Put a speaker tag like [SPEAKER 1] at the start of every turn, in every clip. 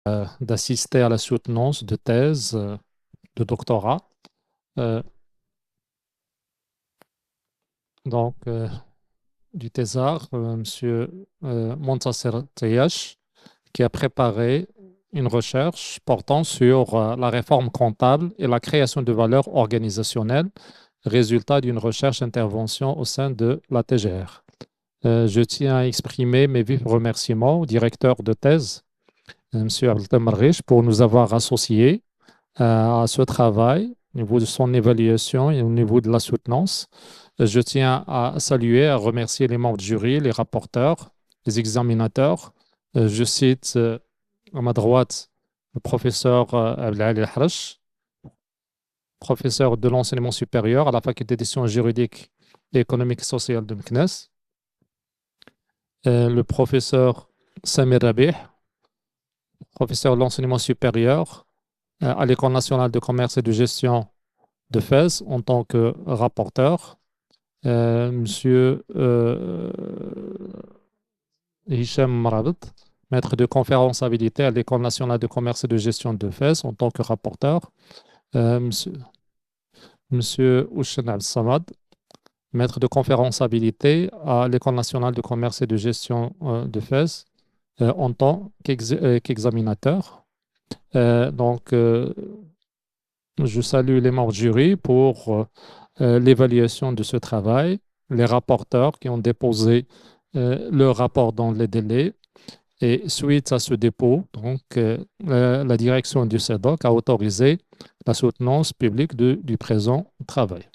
[SPEAKER 1] d'assister à la soutenance de thèse de doctorat. Euh, donc, du thésard, Monsieur Montasser Tayash, qui a préparé une recherche portant sur la réforme comptable et la création de valeur organisationnelle, résultat d'une recherche-intervention au sein de la TGR. Je tiens à exprimer mes vifs remerciements au directeur de thèse, M. Abdelmarriche, pour nous avoir associés à ce travail au niveau de son évaluation et au niveau de la soutenance. Je tiens à saluer, à remercier les membres du jury, les rapporteurs, les examinateurs. Je cite à ma droite le professeur Abdelali Harash, professeur de l'enseignement supérieur à la faculté des sciences juridiques et économiques et sociales de Meknès. Le professeur Samir Rabih, professeur de l'enseignement supérieur à l'École nationale de commerce et de gestion de Fès en tant que rapporteur. Monsieur Hicham Marabit, maître de conférence habilité à l'École nationale de commerce et de gestion de Fès en tant que rapporteur. Monsieur Oushen Al-Samad, maître de conférence habilité à l'École nationale de commerce et de gestion de Fès en tant qu'examinateur. Je salue les membres du jury pour l'évaluation de ce travail, les rapporteurs qui ont déposé leur rapport dans les délais. Et suite à ce dépôt, la direction du CEDOC a autorisé la soutenance publique du présent travail.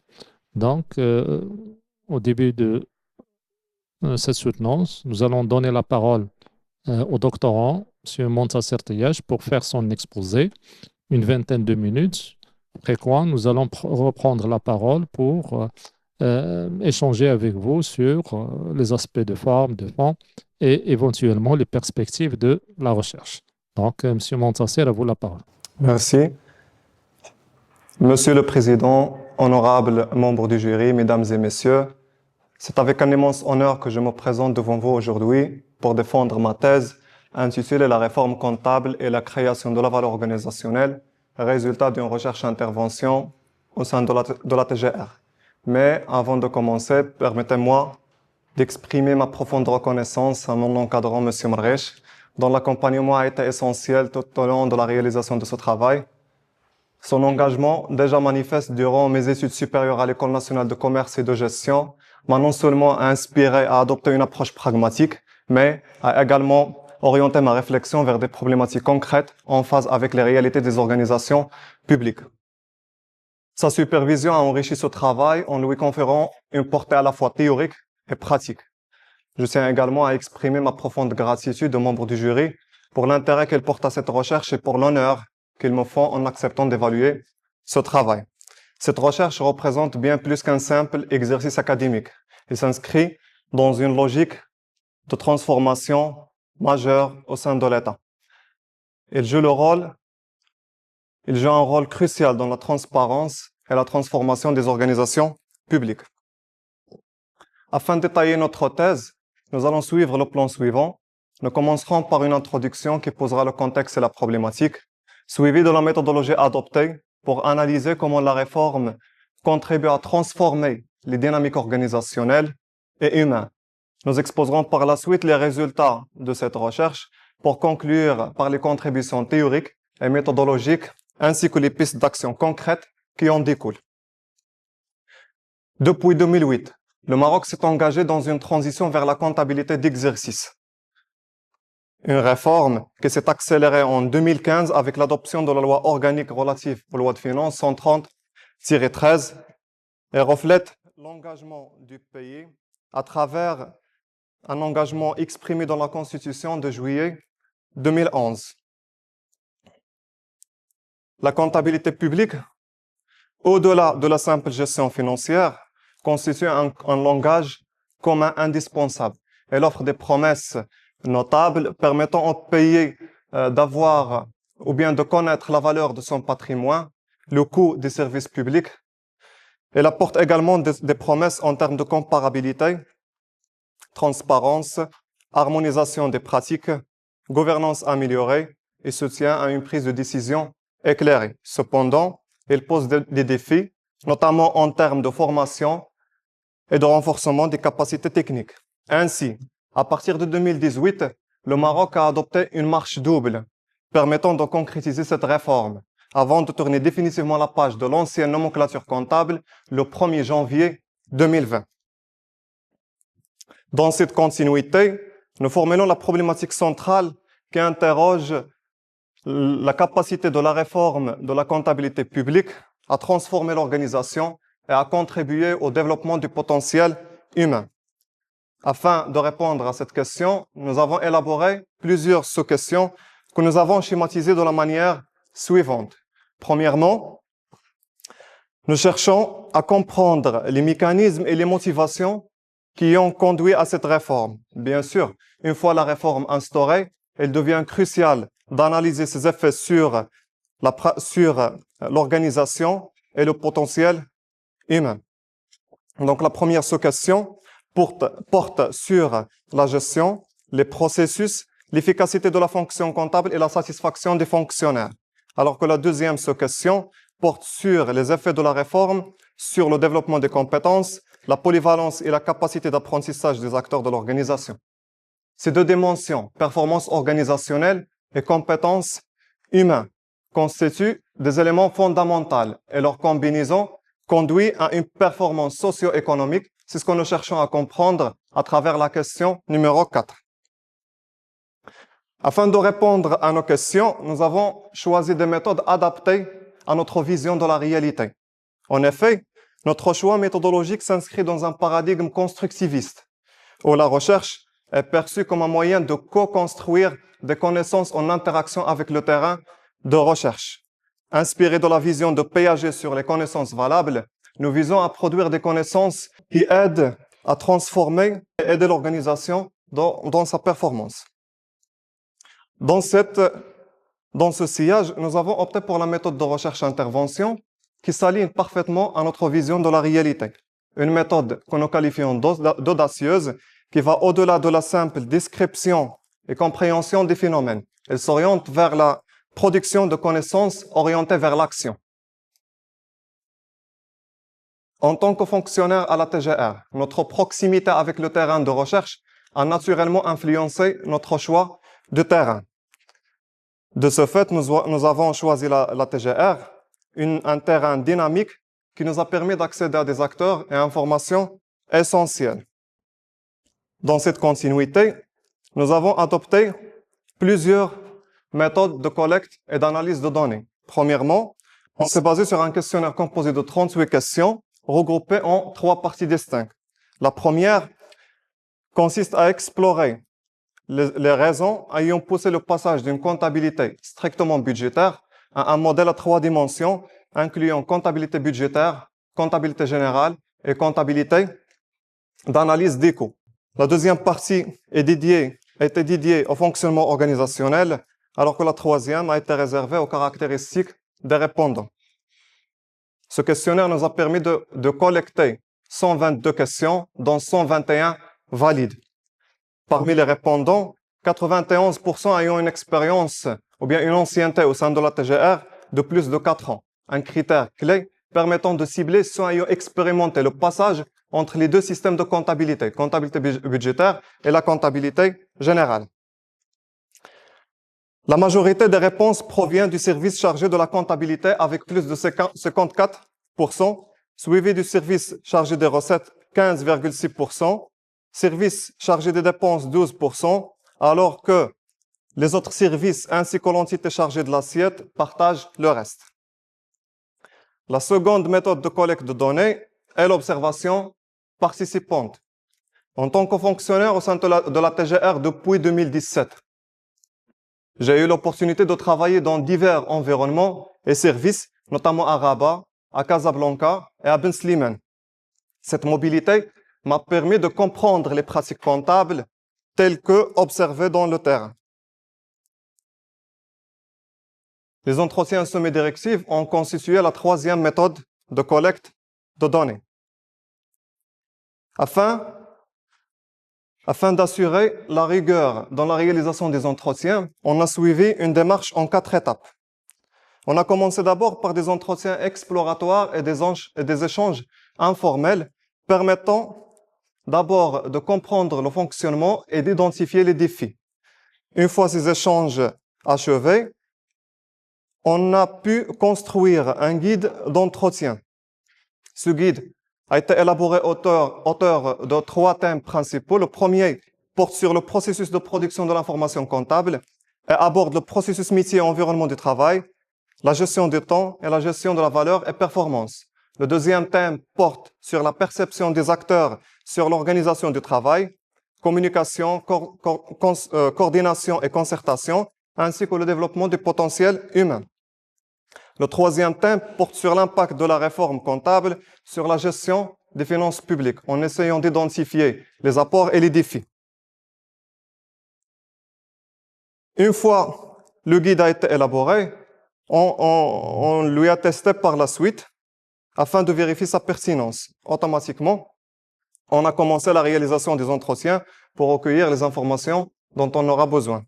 [SPEAKER 1] Au début de cette soutenance, nous allons donner la parole au doctorant, M. Montasser Tayash, pour faire son exposé, une vingtaine de minutes, après quoi nous allons reprendre la parole pour échanger avec vous sur les aspects de forme, de fond et éventuellement les perspectives de la recherche. Donc, M. Montasser, à vous la parole.
[SPEAKER 2] Merci. Monsieur le Président, honorables membres du jury, mesdames et messieurs, c'est avec un immense honneur que je me présente devant vous aujourd'hui pour défendre ma thèse intitulée La réforme comptable et la création de la valeur organisationnelle, résultat d'une recherche-intervention au sein de la TGR. Mais avant de commencer, permettez-moi d'exprimer ma profonde reconnaissance à mon encadrant, M. Marresh, dont l'accompagnement a été essentiel tout au long de la réalisation de ce travail. Son engagement, déjà manifeste durant mes études supérieures à l'École nationale de commerce et de gestion, m'a non seulement inspiré à adopter une approche pragmatique, mais a également orienté ma réflexion vers des problématiques concrètes en phase avec les réalités des organisations publiques. Sa supervision a enrichi ce travail en lui conférant une portée à la fois théorique et pratique. Je tiens également à exprimer ma profonde gratitude aux membres du jury pour l'intérêt qu'ils portent à cette recherche et pour l'honneur qu'ils me font en acceptant d'évaluer ce travail. Cette recherche représente bien plus qu'un simple exercice académique. Il s'inscrit dans une logique de transformation majeure au sein de l'État. Il joue un rôle crucial dans la transparence et la transformation des organisations publiques. Afin de détailler notre thèse, nous allons suivre le plan suivant. Nous commencerons par une introduction qui posera le contexte et la problématique, suivie de la méthodologie adoptée pour analyser comment la réforme contribue à transformer les dynamiques organisationnelles et humaines. Nous exposerons par la suite les résultats de cette recherche pour conclure par les contributions théoriques et méthodologiques ainsi que les pistes d'action concrètes qui en découlent. Depuis 2008, le Maroc s'est engagé dans une transition vers la comptabilité d'exercice. Une réforme qui s'est accélérée en 2015 avec l'adoption de la loi organique relative aux lois de finances 130-13 et reflète l'engagement du pays à travers un engagement exprimé dans la Constitution de juillet 2011. La comptabilité publique, au-delà de la simple gestion financière, constitue un langage commun indispensable. Elle offre des promesses notables permettant au pays d'avoir ou bien de connaître la valeur de son patrimoine, le coût des services publics. Elle apporte également des promesses en termes de comparabilité, transparence, harmonisation des pratiques, gouvernance améliorée et se tient à une prise de décision éclairée. Cependant, il pose des défis, notamment en termes de formation et de renforcement des capacités techniques. Ainsi, à partir de 2018, le Maroc a adopté une marche double permettant de concrétiser cette réforme avant de tourner définitivement la page de l'ancienne nomenclature comptable le 1er janvier 2020. Dans cette continuité, nous formulons la problématique centrale qui interroge la capacité de la réforme de la comptabilité publique à transformer l'organisation et à contribuer au développement du potentiel humain. Afin de répondre à cette question, nous avons élaboré plusieurs sous-questions que nous avons schématisées de la manière suivante. Premièrement, nous cherchons à comprendre les mécanismes et les motivations qui ont conduit à cette réforme. Bien sûr, une fois la réforme instaurée, il devient crucial d'analyser ses effets sur l'organisation et le potentiel humain. Donc la première sous-question porte sur la gestion, les processus, l'efficacité de la fonction comptable et la satisfaction des fonctionnaires. Alors que la deuxième sous-question porte sur les effets de la réforme, sur le développement des compétences, la polyvalence et la capacité d'apprentissage des acteurs de l'organisation. Ces deux dimensions, performance organisationnelle et compétences humaines, constituent des éléments fondamentaux et leur combinaison conduit à une performance socio-économique. C'est ce que nous cherchons à comprendre à travers la question numéro 4. Afin de répondre à nos questions, nous avons choisi des méthodes adaptées à notre vision de la réalité. En effet, notre choix méthodologique s'inscrit dans un paradigme constructiviste, où la recherche est perçue comme un moyen de co-construire des connaissances en interaction avec le terrain de recherche. Inspiré de la vision de Piaget sur les connaissances valables, nous visons à produire des connaissances qui aident à transformer et aider l'organisation dans sa performance. Dans ce sillage, nous avons opté pour la méthode de recherche-intervention qui s'aligne parfaitement à notre vision de la réalité. Une méthode que nous qualifions d'audacieuse qui va au-delà de la simple description et compréhension des phénomènes. Elle s'oriente vers la production de connaissances orientées vers l'action. En tant que fonctionnaire à la TGR, notre proximité avec le terrain de recherche a naturellement influencé notre choix de terrain. De ce fait, nous avons choisi la TGR, un terrain dynamique qui nous a permis d'accéder à des acteurs et informations essentielles. Dans cette continuité, nous avons adopté plusieurs méthodes de collecte et d'analyse de données. Premièrement, on s'est basé sur un questionnaire composé de 38 questions regroupées en 3 parties distinctes. La première consiste à explorer les raisons ayant poussé le passage d'une comptabilité strictement budgétaire à un modèle à 3 dimensions, incluant comptabilité budgétaire, comptabilité générale et comptabilité d'analyse des coûts. La deuxième partie était dédiée au fonctionnement organisationnel, alors que la troisième a été réservée aux caractéristiques des répondants. Ce questionnaire nous a permis de collecter 122 questions, dont 121 valides. Parmi les répondants, 91% ayant une expérience ou bien une ancienneté au sein de la TGR de plus de 4 ans. Un critère clé permettant de cibler ceux ayant expérimenté le passage entre les deux systèmes de comptabilité budgétaire et la comptabilité générale. La majorité des réponses provient du service chargé de la comptabilité avec plus de 54%, suivi du service chargé des recettes 15,6%, service chargé des dépenses 12%, alors que les autres services ainsi que l'entité chargée de l'assiette partagent le reste. La seconde méthode de collecte de données est l'observation participante. En tant que fonctionnaire au sein de la TGR depuis 2017, j'ai eu l'opportunité de travailler dans divers environnements et services, notamment à Rabat, à Casablanca et à Ben Slimane. Cette mobilité m'a permis de comprendre les pratiques comptables telles que observées dans le terrain. Les entretiens semi-directifs ont constitué la troisième méthode de collecte de données. Afin Afin d'assurer la rigueur dans la réalisation des entretiens, on a suivi une démarche en 4 étapes. On a commencé d'abord par des entretiens exploratoires et des échanges informels permettant d'abord de comprendre le fonctionnement et d'identifier les défis. Une fois ces échanges achevés, on a pu construire un guide d'entretien. Ce guide a été élaboré auteur de 3 thèmes principaux. Le premier porte sur le processus de production de l'information comptable et aborde le processus métier et environnement du travail, la gestion du temps et la gestion de la valeur et performance. Le deuxième thème porte sur la perception des acteurs sur l'organisation du travail, communication, coordination et concertation, ainsi que le développement du potentiel humain. Le troisième thème porte sur l'impact de la réforme comptable sur la gestion des finances publiques, en essayant d'identifier les apports et les défis. Une fois le guide a été élaboré, on lui a testé par la suite afin de vérifier sa pertinence. Automatiquement, on a commencé la réalisation des entretiens pour recueillir les informations dont on aura besoin.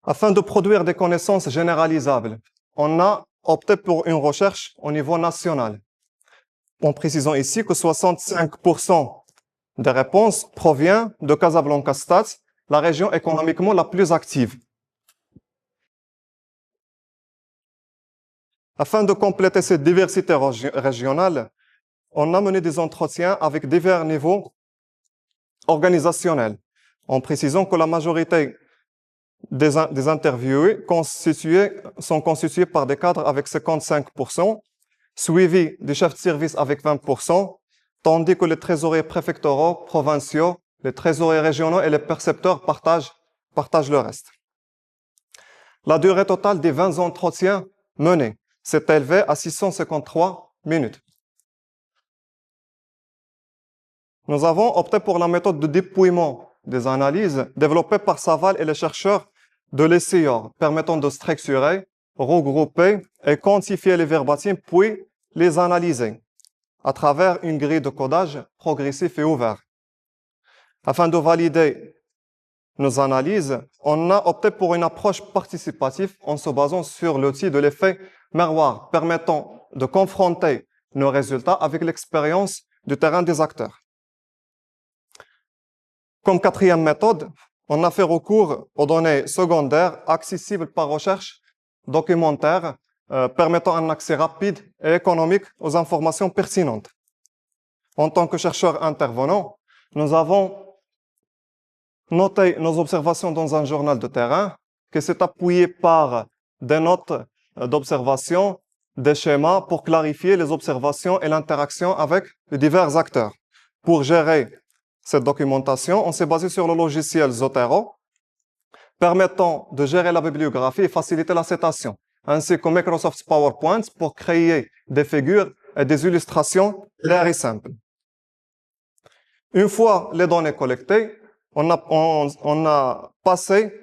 [SPEAKER 2] Afin de produire des connaissances généralisables, on a opté pour une recherche au niveau national, en précisant ici que 65% des réponses proviennent de Casablanca Stats, la région économiquement la plus active. Afin de compléter cette diversité régionale, on a mené des entretiens avec divers niveaux organisationnels, en précisant que la majorité des interviewés sont constitués par des cadres avec 55%, suivis des chefs de service avec 20%, tandis que les trésoriers préfectoraux, provinciaux, les trésoriers régionaux et les percepteurs partagent le reste. La durée totale des 20 entretiens menés s'est élevée à 653 minutes. Nous avons opté pour la méthode de dépouillement des analyses développée par Saval et les chercheurs de l'ECIOR, permettant de structurer, regrouper et quantifier les verbatims, puis les analyser à travers une grille de codage progressif et ouvert. Afin de valider nos analyses, on a opté pour une approche participative en se basant sur l'outil de l'effet miroir, permettant de confronter nos résultats avec l'expérience du terrain des acteurs. Comme quatrième méthode, on a fait recours aux données secondaires accessibles par recherche documentaire, permettant un accès rapide et économique aux informations pertinentes. En tant que chercheurs intervenants, nous avons noté nos observations dans un journal de terrain qui s'est appuyé par des notes d'observation, des schémas pour clarifier les observations et l'interaction avec les divers acteurs. Pour gérer cette documentation, on s'est basé sur le logiciel Zotero, permettant de gérer la bibliographie et faciliter la citation, ainsi que Microsoft PowerPoint pour créer des figures et des illustrations claires et simples. Une fois les données collectées, on a passé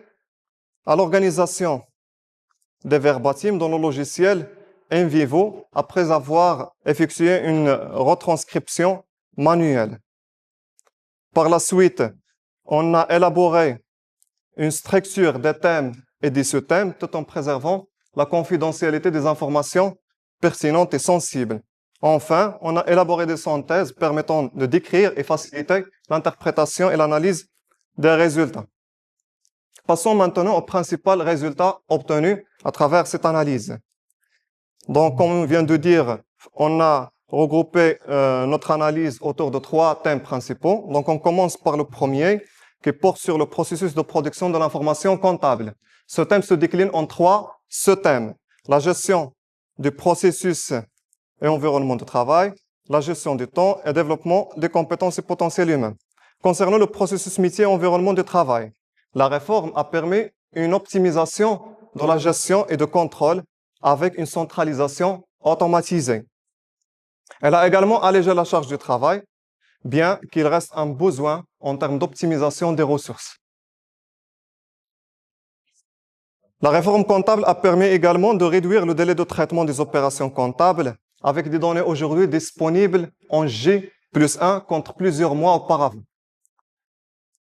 [SPEAKER 2] à l'organisation des verbatims dans le logiciel NVivo après avoir effectué une retranscription manuelle. Par la suite, on a élaboré une structure des thèmes et des sous-thèmes tout en préservant la confidentialité des informations pertinentes et sensibles. Enfin, on a élaboré des synthèses permettant de décrire et faciliter l'interprétation et l'analyse des résultats. Passons maintenant au principal résultat obtenu à travers cette analyse. Donc, comme on vient de dire, on a regroupé notre analyse autour de 3 thèmes principaux. Donc, on commence par le premier, qui porte sur le processus de production de l'information comptable. Ce thème se décline en 3 sous-thèmes. La gestion du processus et environnement de travail, la gestion du temps et développement des compétences et potentiels humains. Concernant le processus métier et environnement de travail, la réforme a permis une optimisation de la gestion et de contrôle avec une centralisation automatisée. Elle a également allégé la charge du travail, bien qu'il reste un besoin en termes d'optimisation des ressources. La réforme comptable a permis également de réduire le délai de traitement des opérations comptables avec des données aujourd'hui disponibles en J+1 contre plusieurs mois auparavant.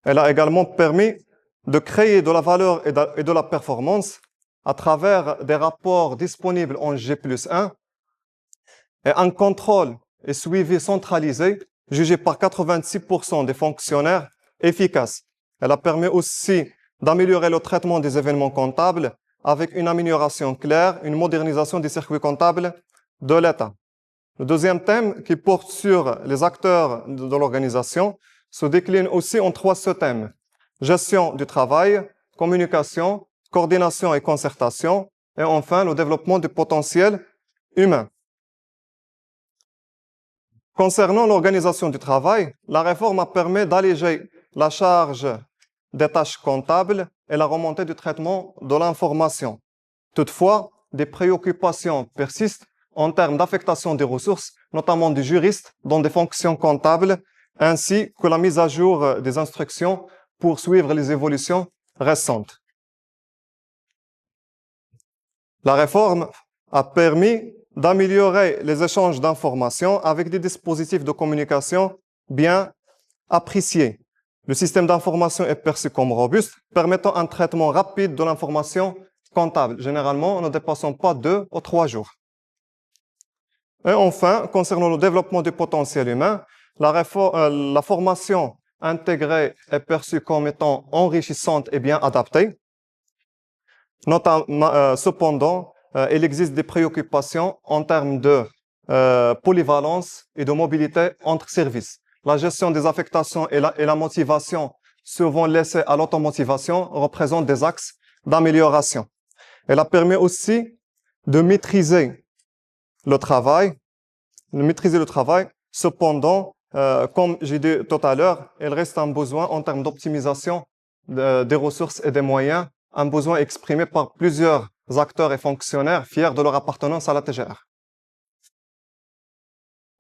[SPEAKER 2] Elle a également permis de créer de la valeur et de la performance à travers des rapports disponibles en G+1 et un contrôle et suivi centralisé jugé par 86% des fonctionnaires efficace. Elle a permis aussi d'améliorer le traitement des événements comptables avec une amélioration claire, une modernisation des circuits comptables de l'État. Le deuxième thème, qui porte sur les acteurs de l'organisation, se décline aussi en 3 sous-thèmes: gestion du travail, communication, coordination et concertation, et enfin le développement du potentiel humain. Concernant l'organisation du travail, la réforme a permis d'alléger la charge des tâches comptables et la remontée du traitement de l'information. Toutefois, des préoccupations persistent en termes d'affectation des ressources, notamment des juristes dans des fonctions comptables, ainsi que la mise à jour des instructions pour suivre les évolutions récentes. La réforme a permis d'améliorer les échanges d'informations avec des dispositifs de communication bien appréciés. Le système d'information est perçu comme robuste, permettant un traitement rapide de l'information comptable. Généralement, ne dépassant pas 2 ou 3 jours. Et enfin, concernant le développement du potentiel humain, la formation intégrée est perçue comme étant enrichissante et bien adaptée. Cependant, il existe des préoccupations en termes de polyvalence et de mobilité entre services. La gestion des affectations et la motivation, souvent laissée à l'automotivation, représentent des axes d'amélioration. Elle a permis aussi de maîtriser le travail. Cependant, comme j'ai dit tout à l'heure, il reste un besoin en termes d'optimisation des ressources et des moyens, un besoin exprimé par plusieurs acteurs et fonctionnaires fiers de leur appartenance à la TGR.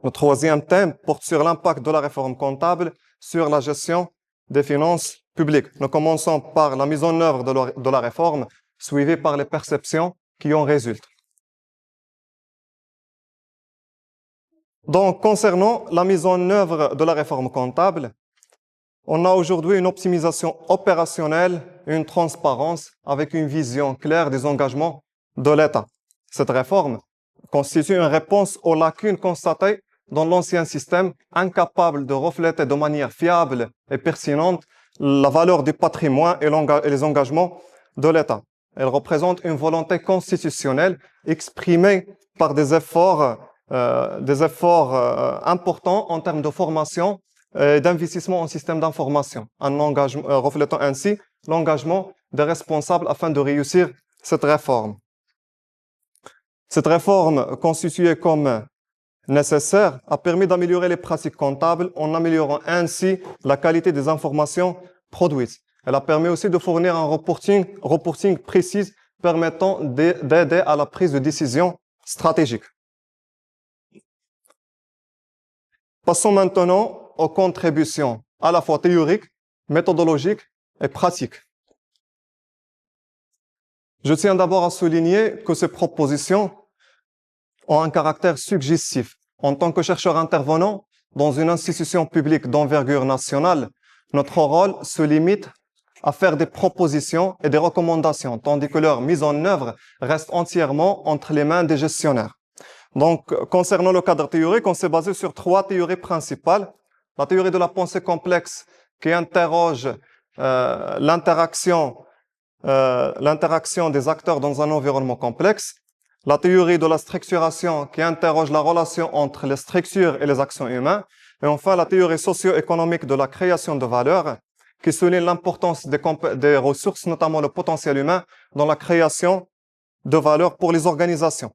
[SPEAKER 2] Le troisième thème porte sur l'impact de la réforme comptable sur la gestion des finances publiques. Nous commençons par la mise en œuvre de la réforme, suivie par les perceptions qui en résultent. Donc, concernant la mise en œuvre de la réforme comptable, on a aujourd'hui une optimisation opérationnelle et une transparence avec une vision claire des engagements de l'État. Cette réforme constitue une réponse aux lacunes constatées dans l'ancien système, incapable de refléter de manière fiable et pertinente la valeur du patrimoine et les engagements de l'État. Elle représente une volonté constitutionnelle exprimée par des efforts importants en termes de formation et d'investissement en système d'information, reflétant ainsi l'engagement des responsables afin de réussir cette réforme. Cette réforme, constituée comme nécessaire, a permis d'améliorer les pratiques comptables en améliorant ainsi la qualité des informations produites. Elle a permis aussi de fournir un reporting précis permettant d'aider à la prise de décision stratégique. Passons maintenant aux contributions à la fois théoriques, méthodologiques et pratiques. Je tiens d'abord à souligner que ces propositions ont un caractère suggestif. En tant que chercheur intervenant dans une institution publique d'envergure nationale, notre rôle se limite à faire des propositions et des recommandations, tandis que leur mise en œuvre reste entièrement entre les mains des gestionnaires. Donc, concernant le cadre théorique, on s'est basé sur 3 théories principales. La théorie de la pensée complexe qui interroge l'interaction des acteurs dans un environnement complexe. La théorie de la structuration qui interroge la relation entre les structures et les actions humaines. Et enfin, la théorie socio-économique de la création de valeur qui souligne l'importance des ressources, notamment le potentiel humain, dans la création de valeur pour les organisations.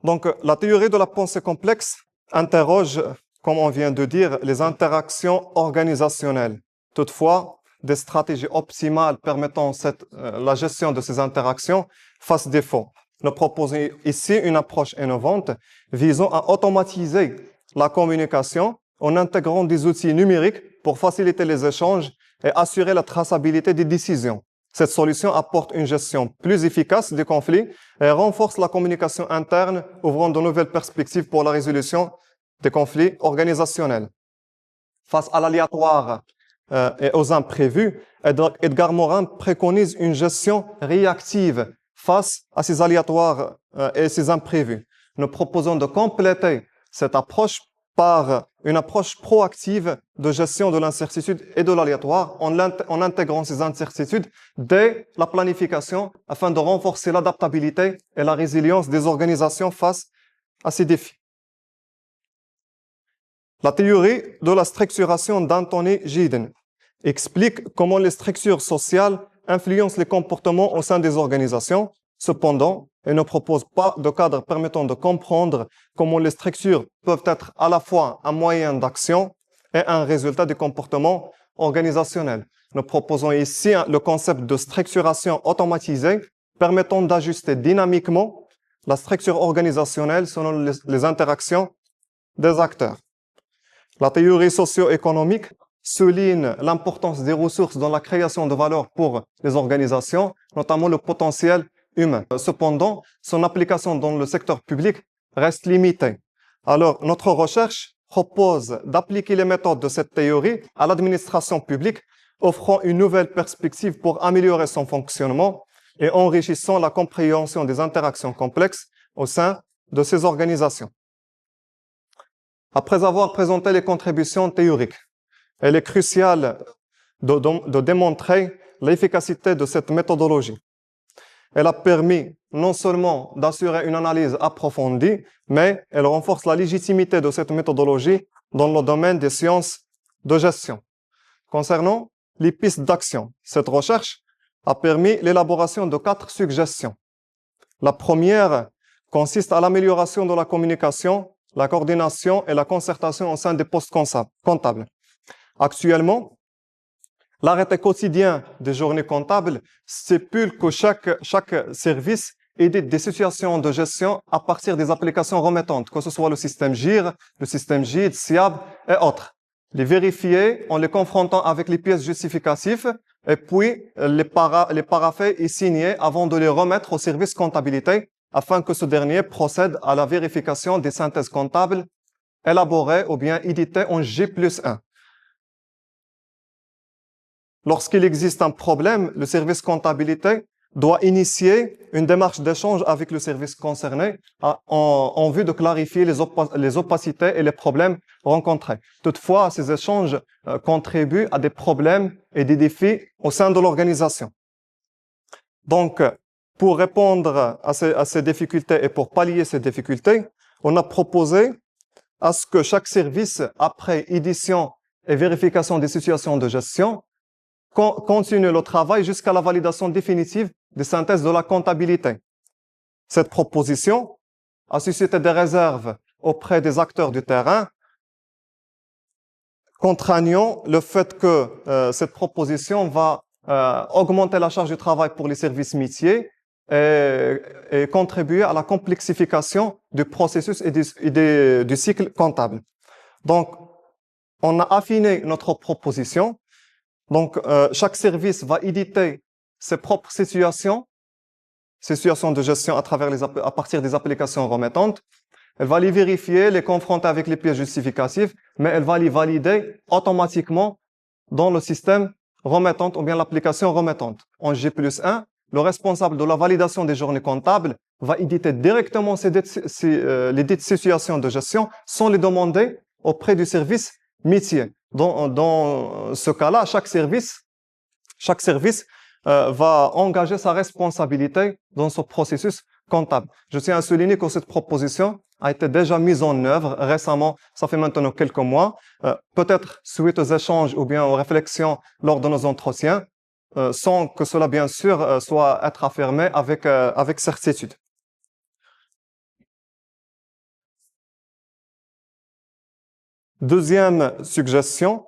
[SPEAKER 2] Donc, la théorie de la pensée complexe interroge, comme on vient de dire, les interactions organisationnelles. Toutefois, des stratégies optimales permettant la gestion de ces interactions fassent défaut. Nous proposons ici une approche innovante visant à automatiser la communication en intégrant des outils numériques pour faciliter les échanges et assurer la traçabilité des décisions. Cette solution apporte une gestion plus efficace des conflits et renforce la communication interne, ouvrant de nouvelles perspectives pour la résolution des conflits organisationnels. Face à l'aléatoire et aux imprévus, Edgar Morin préconise une gestion réactive face à ces aléatoires et ces imprévus. Nous proposons de compléter cette approche par une approche proactive de gestion de l'incertitude et de l'aléatoire en intégrant ces incertitudes dès la planification afin de renforcer l'adaptabilité et la résilience des organisations face à ces défis. La théorie de la structuration d'Anthony Giddens explique comment les structures sociales influencent les comportements au sein des organisations. Cependant, elle ne propose pas de cadre permettant de comprendre comment les structures peuvent être à la fois un moyen d'action et un résultat du comportement organisationnel. Nous proposons ici le concept de structuration automatisée permettant d'ajuster dynamiquement la structure organisationnelle selon les interactions des acteurs. La théorie socio-économique souligne l'importance des ressources dans la création de valeur pour les organisations, notamment le potentiel humain. Cependant, son application dans le secteur public reste limitée. Alors, notre recherche propose d'appliquer les méthodes de cette théorie à l'administration publique, offrant une nouvelle perspective pour améliorer son fonctionnement et enrichissant la compréhension des interactions complexes au sein de ces organisations. Après avoir présenté les contributions théoriques, il est crucial de démontrer l'efficacité de cette méthodologie. Elle a permis non seulement d'assurer une analyse approfondie, mais elle renforce la légitimité de cette méthodologie dans le domaine des sciences de gestion. Concernant les pistes d'action, cette recherche a permis l'élaboration de 4 suggestions. La première consiste à l'amélioration de la communication, la coordination et la concertation au sein des postes comptables. Actuellement, l'arrêté quotidien des journées comptables stipule que chaque service édite des situations de gestion à partir des applications remettantes, que ce soit le système GIR, le système GID, SIAB et autres. Les vérifier en les confrontant avec les pièces justificatives et puis les parapher et signer avant de les remettre au service comptabilité afin que ce dernier procède à la vérification des synthèses comptables élaborées ou bien éditées en J+1. Lorsqu'il existe un problème, le service comptabilité doit initier une démarche d'échange avec le service concerné en vue de clarifier les opacités et les problèmes rencontrés. Toutefois, ces échanges contribuent à des problèmes et des défis au sein de l'organisation. Donc, pour répondre à ces difficultés et pour pallier ces difficultés, on a proposé à ce que chaque service, après édition et vérification des situations de gestion, continue le travail jusqu'à la validation définitive des synthèses de la comptabilité. Cette proposition a suscité des réserves auprès des acteurs du terrain, contraignant le fait que cette proposition va augmenter la charge de travail pour les services métiers et contribuer à la complexification du processus et du cycle comptable. Donc, on a affiné notre proposition. Donc, chaque service va éditer ses propres situations de gestion à partir des applications remettantes. Elle va les vérifier, les confronter avec les pièces justificatives, mais elle va les valider automatiquement dans le système remettante ou bien l'application remettante. En J+1, le responsable de la validation des journées comptables va éditer directement les dites situations de gestion sans les demander auprès du service métier. Dans ce cas-là, chaque service va engager sa responsabilité dans ce processus comptable. Je tiens à souligner que cette proposition a été déjà mise en œuvre récemment, ça fait maintenant quelques mois, peut-être suite aux échanges ou bien aux réflexions lors de nos entretiens, sans que cela, bien sûr, soit être affirmé avec certitude. Deuxième suggestion,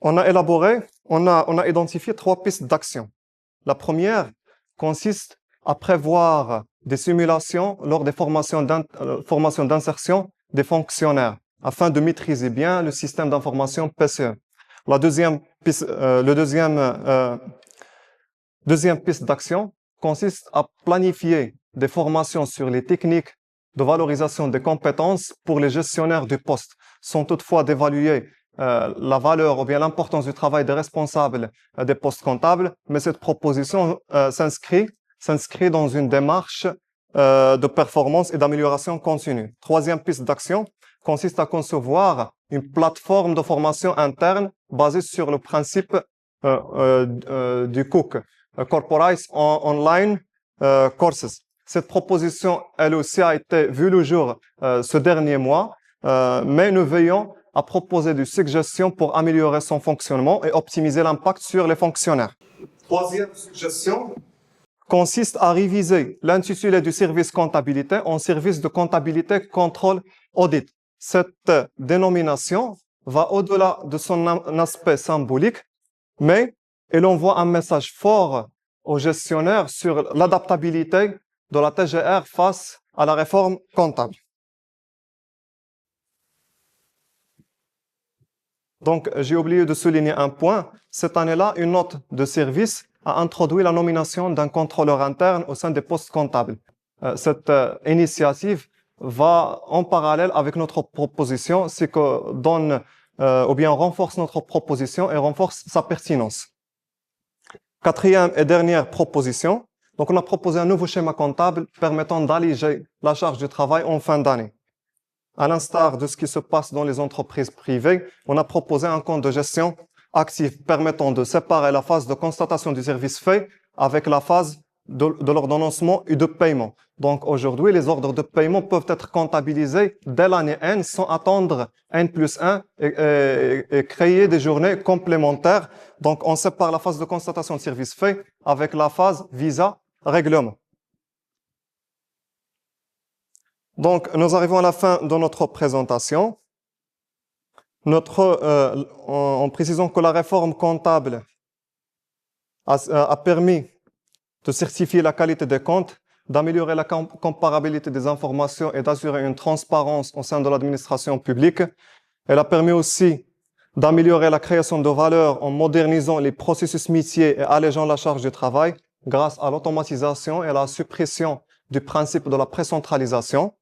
[SPEAKER 2] on a identifié 3 pistes d'action. La première consiste à prévoir des simulations lors des formations d'insertion des fonctionnaires afin de maîtriser bien le système d'information PCE. La deuxième piste d'action consiste à planifier des formations sur les techniques de valorisation des compétences pour les gestionnaires du poste, sans toutefois d'évaluer la valeur ou bien l'importance du travail des responsables des postes comptables, mais cette proposition s'inscrit dans une démarche de performance et d'amélioration continue. Troisième piste d'action consiste à concevoir une plateforme de formation interne basée sur le principe du COOC, Corporate Online Courses. Cette proposition, elle aussi, a été vue le jour ce dernier mois, mais nous veillons à proposer des suggestions pour améliorer son fonctionnement et optimiser l'impact sur les fonctionnaires. Troisième suggestion consiste à réviser l'intitulé du service comptabilité en service de comptabilité contrôle audit. Cette dénomination va au-delà de son aspect symbolique, mais elle envoie un message fort aux gestionnaires sur l'adaptabilité de la TGR face à la réforme comptable. Donc, j'ai oublié de souligner un point. Cette année-là, une note de service a introduit la nomination d'un contrôleur interne au sein des postes comptables. Cette initiative va en parallèle avec notre proposition, c'est que donne ou bien renforce notre proposition et renforce sa pertinence. Quatrième et dernière proposition. Donc, on a proposé un nouveau schéma comptable permettant d'alléger la charge du travail en fin d'année. À l'instar de ce qui se passe dans les entreprises privées, on a proposé un compte de gestion actif permettant de séparer la phase de constatation du service fait avec la phase de l'ordonnancement et de paiement. Donc aujourd'hui, les ordres de paiement peuvent être comptabilisés dès l'année N sans attendre N+1 et créer des journées complémentaires. Donc on sépare la phase de constatation de service fait avec la phase visa règlement. Donc, nous arrivons à la fin de notre présentation. En précisant que la réforme comptable a permis de certifier la qualité des comptes, d'améliorer la comparabilité des informations et d'assurer une transparence au sein de l'administration publique. Elle a permis aussi d'améliorer la création de valeur en modernisant les processus métiers et allégeant la charge du travail grâce à l'automatisation et à la suppression du principe de la précentralisation.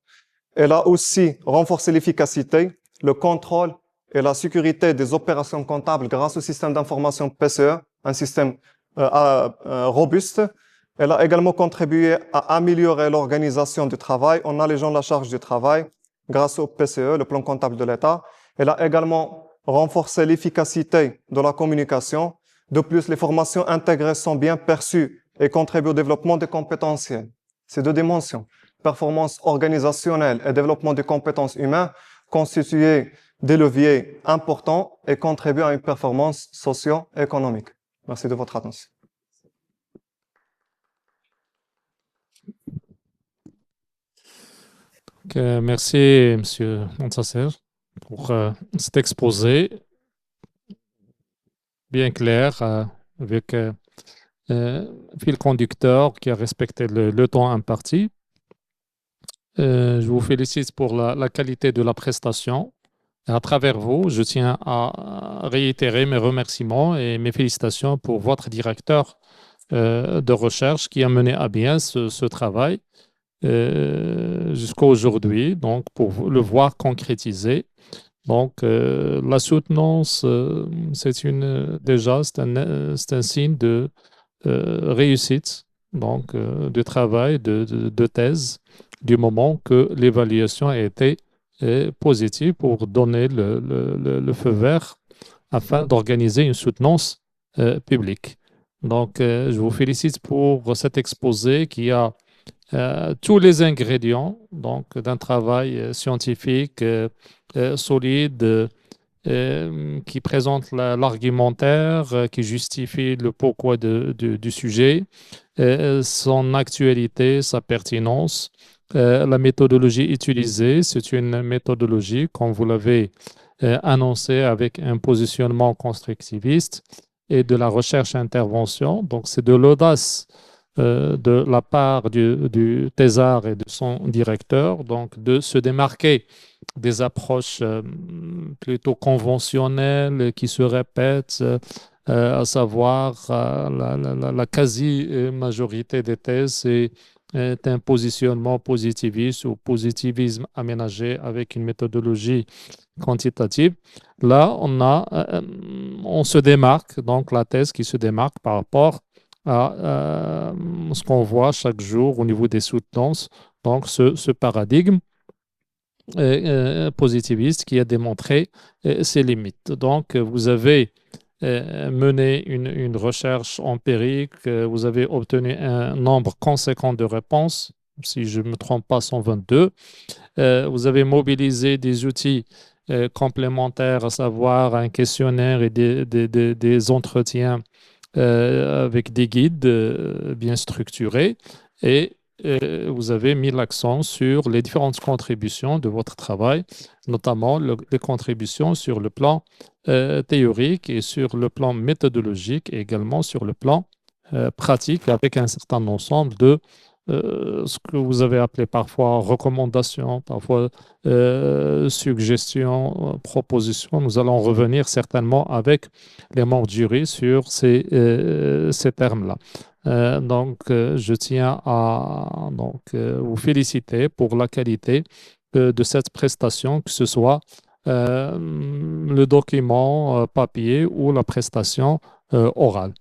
[SPEAKER 2] Elle a aussi renforcé l'efficacité, le contrôle et la sécurité des opérations comptables grâce au système d'information PCE, un système robuste. Elle a également contribué à améliorer l'organisation du travail en allégeant la charge du travail grâce au PCE, le plan comptable de l'État. Elle a également renforcé l'efficacité de la communication. De plus, les formations intégrées sont bien perçues et contribuent au développement des compétences. Ces deux dimensions, performance organisationnelle et développement des compétences humaines, constituent des leviers importants et contribuent à une performance socio-économique. Merci de votre attention.
[SPEAKER 1] Merci, M. Montasser, pour cet exposé bien clair, avec fil conducteur qui a respecté le temps imparti. Je vous félicite pour la qualité de la prestation. Et à travers vous, je tiens à réitérer mes remerciements et mes félicitations pour votre directeur de recherche qui a mené à bien ce travail jusqu'à aujourd'hui, donc pour le voir concrétisé. Donc, la soutenance, c'est un signe de réussite, donc de travail, de thèse, du moment que l'évaluation a été positive pour donner le feu vert afin d'organiser une soutenance publique. Donc, je vous félicite pour cet exposé qui a tous les ingrédients donc d'un travail scientifique solide qui présente l'argumentaire, qui justifie le pourquoi du sujet, son actualité, sa pertinence. La méthodologie utilisée, c'est une méthodologie, comme vous l'avez annoncé, avec un positionnement constructiviste et de la recherche-intervention. Donc, c'est de l'audace de la part du thésard et de son directeur, donc de se démarquer des approches plutôt conventionnelles qui se répètent, à savoir la quasi-majorité des thèses, c'est est un positionnement positiviste ou positivisme aménagé avec une méthodologie quantitative. Là, on se démarque, donc la thèse qui se démarque par rapport à ce qu'on voit chaque jour au niveau des soutenances, donc ce paradigme positiviste qui a démontré ses limites. Donc, vous avez mené une recherche empirique, vous avez obtenu un nombre conséquent de réponses, si je ne me trompe pas, 122. Vous avez mobilisé des outils complémentaires, à savoir un questionnaire et des entretiens avec des guides bien structurés. Et vous avez mis l'accent sur les différentes contributions de votre travail, notamment les contributions sur le plan théorique et sur le plan méthodologique et également sur le plan pratique avec un certain ensemble de ce que vous avez appelé parfois recommandations, parfois suggestions, propositions. Nous allons revenir certainement avec les membres du jury sur ces termes-là. Je tiens à vous féliciter pour la qualité de cette prestation, que ce soit le document papier ou la prestation orale.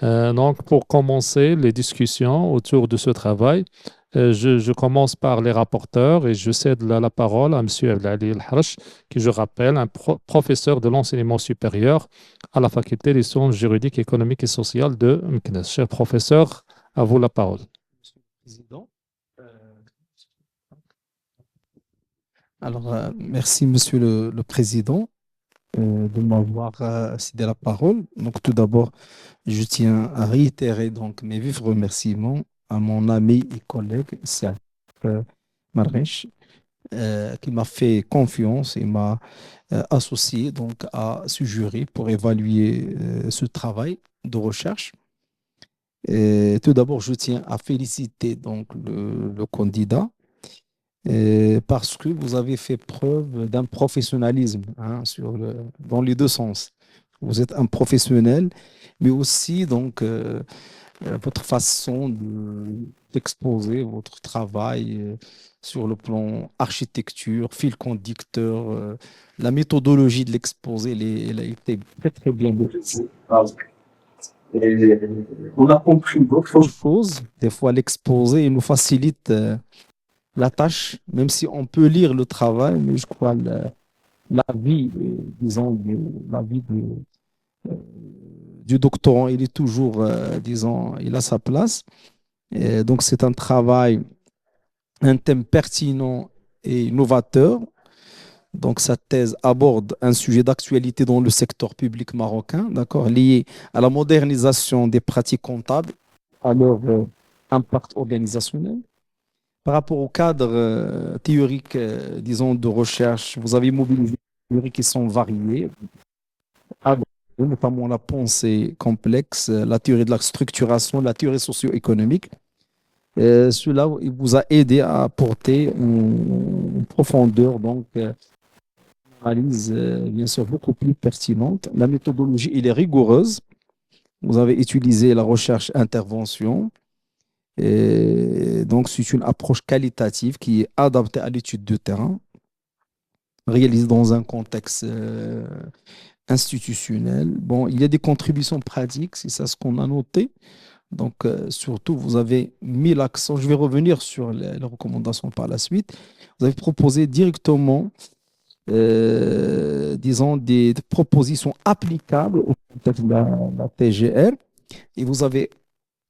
[SPEAKER 1] Donc, pour commencer les discussions autour de ce travail, je commence par les rapporteurs et je cède la parole à M. Abdelali El-Harch, qui, je rappelle, un professeur de l'enseignement supérieur à la faculté des sciences juridiques, économiques et sociales de Meknès. Cher professeur, à vous la parole.
[SPEAKER 3] Monsieur le Président. Merci, Monsieur le Président, de m'avoir cédé la parole. Donc, tout d'abord, je tiens à réitérer donc mes vifs remerciements à mon ami et collègue Saad Marresh, qui m'a fait confiance et m'a associé donc à ce jury pour évaluer ce travail de recherche. Et tout d'abord, je tiens à féliciter donc le candidat parce que vous avez fait preuve d'un professionnalisme dans les deux sens. Vous êtes un professionnel, mais aussi donc votre façon d'exposer votre travail sur le plan architecture, fil conducteur, la méthodologie de l'exposé, elle a été très très bien maîtrisée. Et on a compris d'autres choses. Des fois, l'exposé nous facilite la tâche, même si on peut lire le travail, mais je crois la vie, la vie du doctorant, il est toujours, il a sa place. Et donc, c'est un travail, un thème pertinent et novateur. Donc, sa thèse aborde un sujet d'actualité dans le secteur public marocain, d'accord, lié à la modernisation des pratiques comptables, à leur impact organisationnel. Par rapport au cadre théorique, de recherche, vous avez mobilisé des théories qui sont variées, notamment la pensée complexe, la théorie de la structuration, la théorie socio-économique. Cela vous a aidé à apporter une profondeur, donc une analyse bien sûr beaucoup plus pertinente. La méthodologie, elle est rigoureuse. Vous avez utilisé la recherche-intervention. Et donc, c'est une approche qualitative qui est adaptée à l'étude de terrain, réalisée dans un contexte institutionnel. Bon, il y a des contributions pratiques, c'est ça ce qu'on a noté. Donc, surtout, vous avez mis l'accent, je vais revenir sur les recommandations par la suite. Vous avez proposé directement, des propositions applicables au contexte de la TGR et vous avez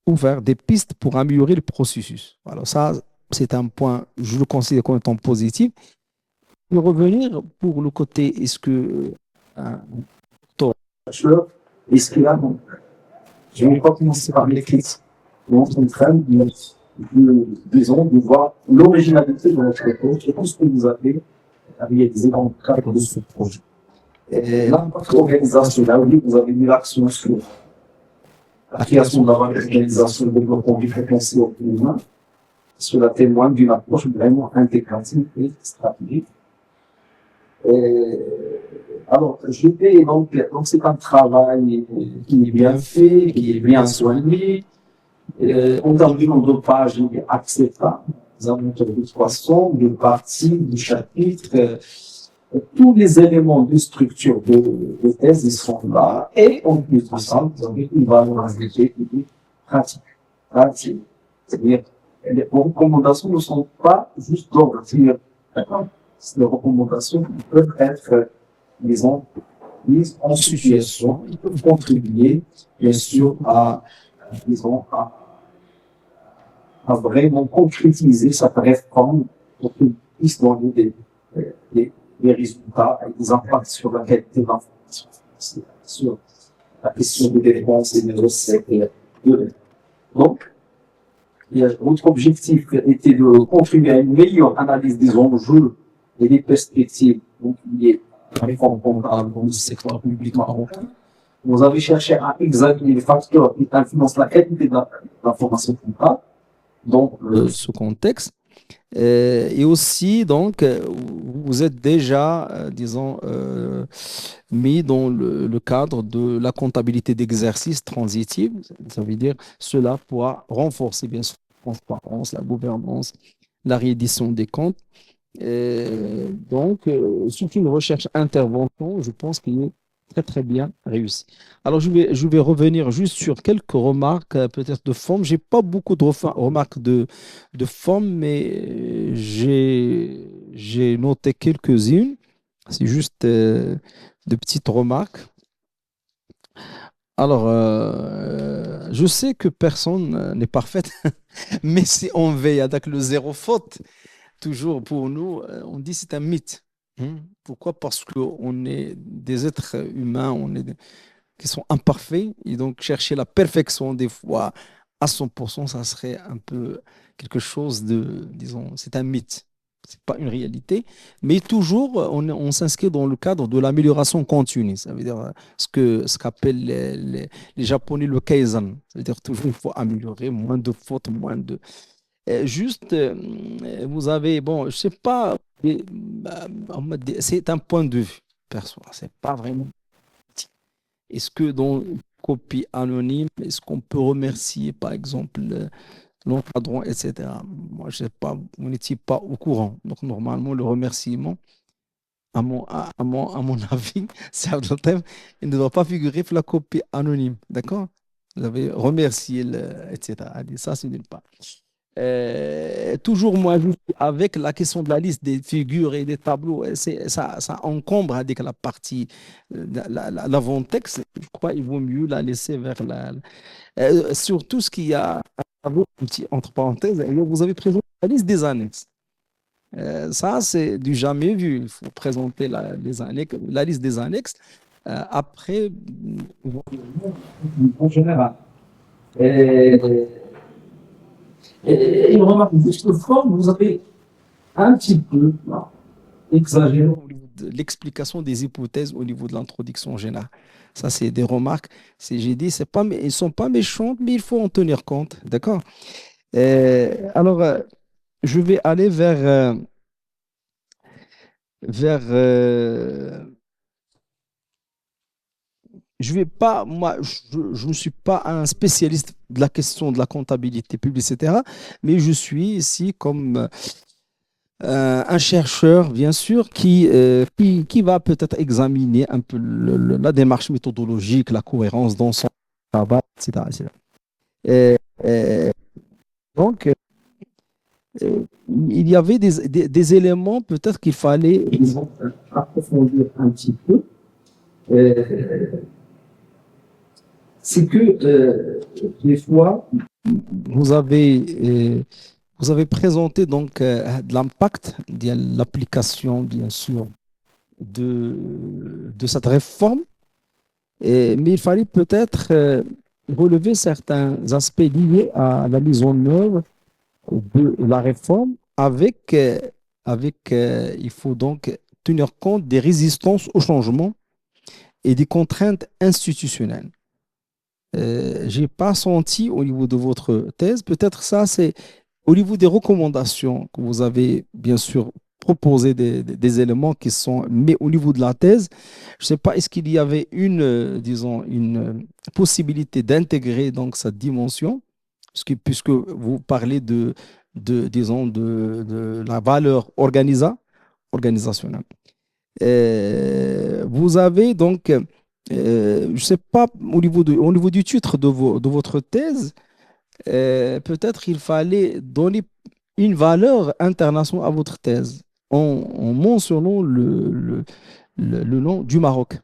[SPEAKER 3] ouvert des pistes pour améliorer le processus. Alors ça, c'est un point, je le considère comme étant positif. Pour revenir pour le côté, est-ce que est-ce qu'il a je ne vais pas commencer par l'écrit. On est en train de voir l'originalité de notre projet et tout ce que vous avez réalisé dans le cadre de ce projet. Et l'impact organisationnel, oui, vous avez mis l'action sur la création de l'organisation de développement du potentiel humain. Cela témoigne d'une approche vraiment intégrative et stratégique. Alors, donc c'est un travail qui est bien fait, qui est bien soigné.
[SPEAKER 4] En termes de nombre de pages, il est acceptable. Nous avons autour de 300, de parties, de chapitres. Tous les éléments de structure de thèse, ils sont là. Et en plus de ça, vous avez une valeur pratique. Pratique. C'est-à-dire, les recommandations ne sont pas juste d'ordre. D'accord? Les recommandations peuvent être, disons, mises en situation. Ils peuvent contribuer, bien sûr, disons, à vraiment concrétiser cette réforme pour qu'il puisse donner des résultats et des impacts sur la qualité de l'information, sur la question des dépenses et des recettes. Donc, notre objectif était de contribuer à une meilleure analyse des enjeux et des perspectives liées à la réforme comptable dans le secteur public marocain. Vous avez cherché à examiner les facteurs qui influencent la qualité de l'information comptable dans ce contexte. Et aussi, donc, vous êtes déjà, disons, mis dans le cadre de la comptabilité d'exercice transitive. Ça veut dire cela pourra renforcer, bien sûr, la transparence, la gouvernance, la réédition des comptes. Donc, c'est une recherche intervention, je pense qu'il est très, très bien réussi. Alors, je vais revenir juste sur quelques remarques, peut-être de forme. Je n'ai pas beaucoup de remarques de forme, mais j'ai noté quelques-unes. C'est juste de petites remarques. Alors, je sais que personne n'est parfaite, mais si on veille avec le zéro faute, toujours pour nous, on dit c'est un mythe. Pourquoi? Parce qu'on est des êtres humains, qui sont imparfaits, et donc chercher la perfection des fois à 100%, ça serait un peu quelque chose de, disons, c'est un mythe. C'est pas une réalité, mais toujours on s'inscrit dans le cadre de l'amélioration continue. Ça veut dire ce qu'appellent les Japonais le kaizen. Ça veut dire toujours il faut améliorer, moins de fautes, moins de. Juste, vous avez, bon, je sais pas, c'est un point de vue perso, c'est pas vraiment. Est-ce que dans copie anonyme, est-ce qu'on peut remercier, par exemple, l'encadrant, etc. Moi, je sais pas, vous n'étiez pas au courant. Donc, normalement, le remerciement, à mon avis, il ne doit pas figurer sur la copie anonyme. D'accord? Vous avez remercié, etc. Allez, ça, c'est d'une part. Toujours moi avec la question de la liste des figures et des tableaux, ça encombre avec la partie l'avant-texte. Je crois qu'il vaut mieux la laisser vers sur tout ce qu'il y a entre parenthèses. Vous avez présenté la liste des annexes. Ça, c'est du jamais vu. Il faut présenter la liste des annexes après en général. Et une remarque juste de forme, vous avez un petit peu exagéré au niveau de l'explication des hypothèses au niveau de l'introduction générale. Ça, c'est des remarques. J'ai dit, ils ne sont pas méchants, mais il faut en tenir compte. D'accord? Alors, je vais aller vers je vais pas, moi, je ne suis pas un spécialiste de la question de la comptabilité publique, etc. Mais je suis ici comme un chercheur, bien sûr, qui va peut-être examiner un peu la démarche méthodologique, la cohérence dans son travail, etc. etc. Donc, il y avait des éléments peut-être qu'il fallait approfondir un petit peu. C'est que des fois, vous avez présenté donc de l'impact de l'application, bien sûr, de cette réforme, mais il fallait peut-être relever certains aspects liés à la mise en œuvre de la réforme il faut donc tenir compte des résistances au changement et des contraintes institutionnelles. Je n'ai pas senti au niveau de votre thèse, peut-être ça c'est au niveau des recommandations que vous avez bien sûr proposé des éléments qui sont, mais au niveau de la thèse, je ne sais pas, est-ce qu'il y avait disons, une possibilité d'intégrer donc cette dimension
[SPEAKER 3] puisque vous parlez disons, de la valeur organisationnelle. Vous avez donc, je ne sais pas, au niveau du titre de votre thèse, peut-être il fallait donner une valeur internationale à votre thèse en mentionnant le nom du Maroc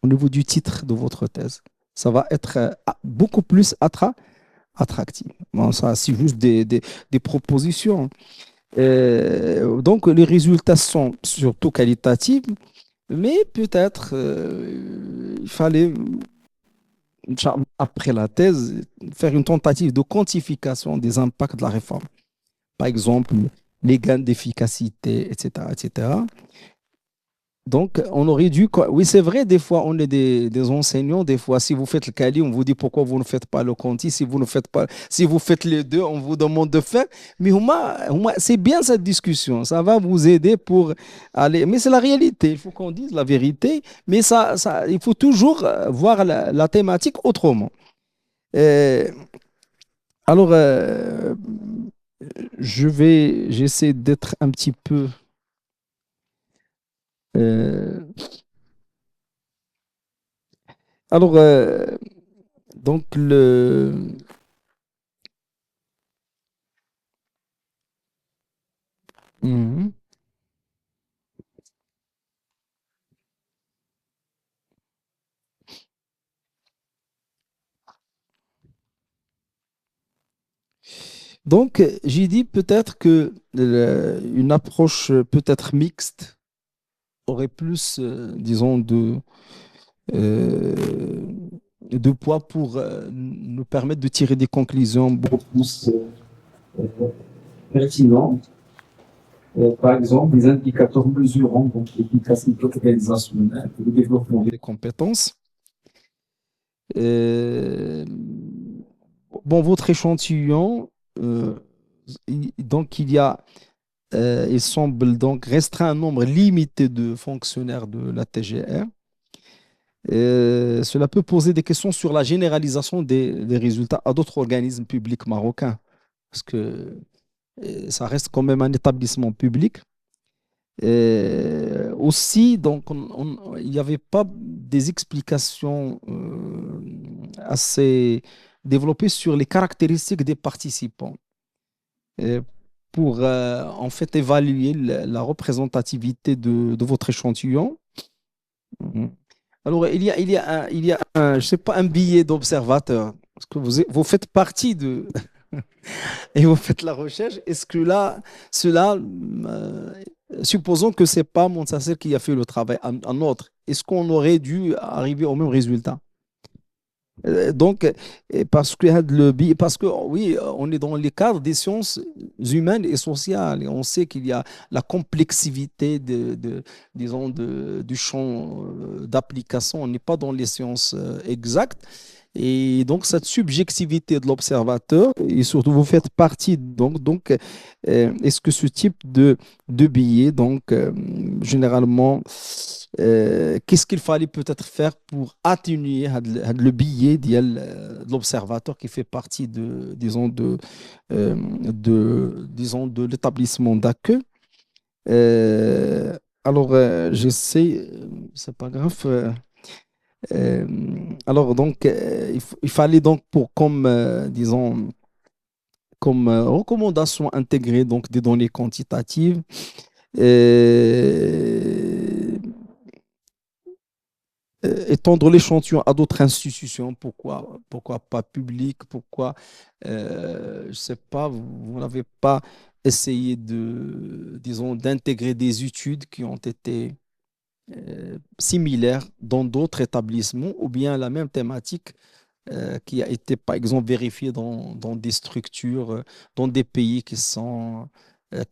[SPEAKER 3] au niveau du titre de votre thèse. Ça va être beaucoup plus attractif. Bon, ça, c'est juste des propositions. Donc, les résultats sont surtout qualitatifs, mais peut-être il fallait, après la thèse, faire une tentative de quantification des impacts de la réforme. Par exemple, les gains d'efficacité, etc., etc. Donc, on aurait dû. Oui, c'est vrai, des fois, on est des enseignants. Des fois, si vous faites le Kali, on vous dit pourquoi vous ne faites pas le Conti. Si vous ne faites pas, si vous faites les deux, on vous demande de faire. Mais c'est bien cette discussion. Ça va vous aider pour aller. Mais c'est la réalité. Il faut qu'on dise la vérité. Mais il faut toujours voir la thématique autrement. Euh, alors, j'essaie d'être un petit peu. euh, alors, donc, Mhm. Donc, j'ai dit peut-être que une approche peut-être mixte aurait plus, disons, euh, de poids pour nous permettre de tirer des conclusions beaucoup plus
[SPEAKER 4] euh, pertinents. Par exemple, des indicateurs mesurant donc l'efficacité organisationnelle et le développement
[SPEAKER 3] des compétences. Euh, bon, votre échantillon, donc il semble donc restreint un nombre limité de fonctionnaires de la TGR. Cela peut poser des questions sur la généralisation des résultats à d'autres organismes publics marocains, parce que ça reste quand même un établissement public. Aussi, donc, il n'y avait pas des explications assez développées sur les caractéristiques des participants euh, pour en fait évaluer la représentativité de votre échantillon. Mhm. Alors, il y a je sais pas, un billet d'observateur. Parce que vous faites partie et vous faites la recherche. Est-ce que là, cela, supposons que c'est pas Montasser qui a fait le travail, un autre, est-ce qu'on aurait dû arriver au même résultat? Donc, parce que oui, on est dans les cadres des sciences humaines et sociales. Et on sait qu'il y a la complexité disons, du champ d'application. On n'est pas dans les sciences exactes. Et donc, cette subjectivité de l'observateur, et surtout, vous faites partie. Donc est-ce que ce type de billet, donc, généralement, qu'est-ce qu'il fallait peut-être faire pour atténuer le billet de l'observateur qui fait partie disons de l'établissement d'accueil. Alors, j'essaie, c'est pas grave. Euh, alors, donc, il fallait donc, disons, comme recommandation intégrer donc des données quantitatives. euh, Étendre l'échantillon à d'autres institutions, pourquoi pas public, pourquoi, je sais pas, vous n'avez pas essayé disons, d'intégrer des études qui ont été similaires dans d'autres établissements ou bien la même thématique qui a été, par exemple, vérifiée dans des structures, dans des pays qui sont un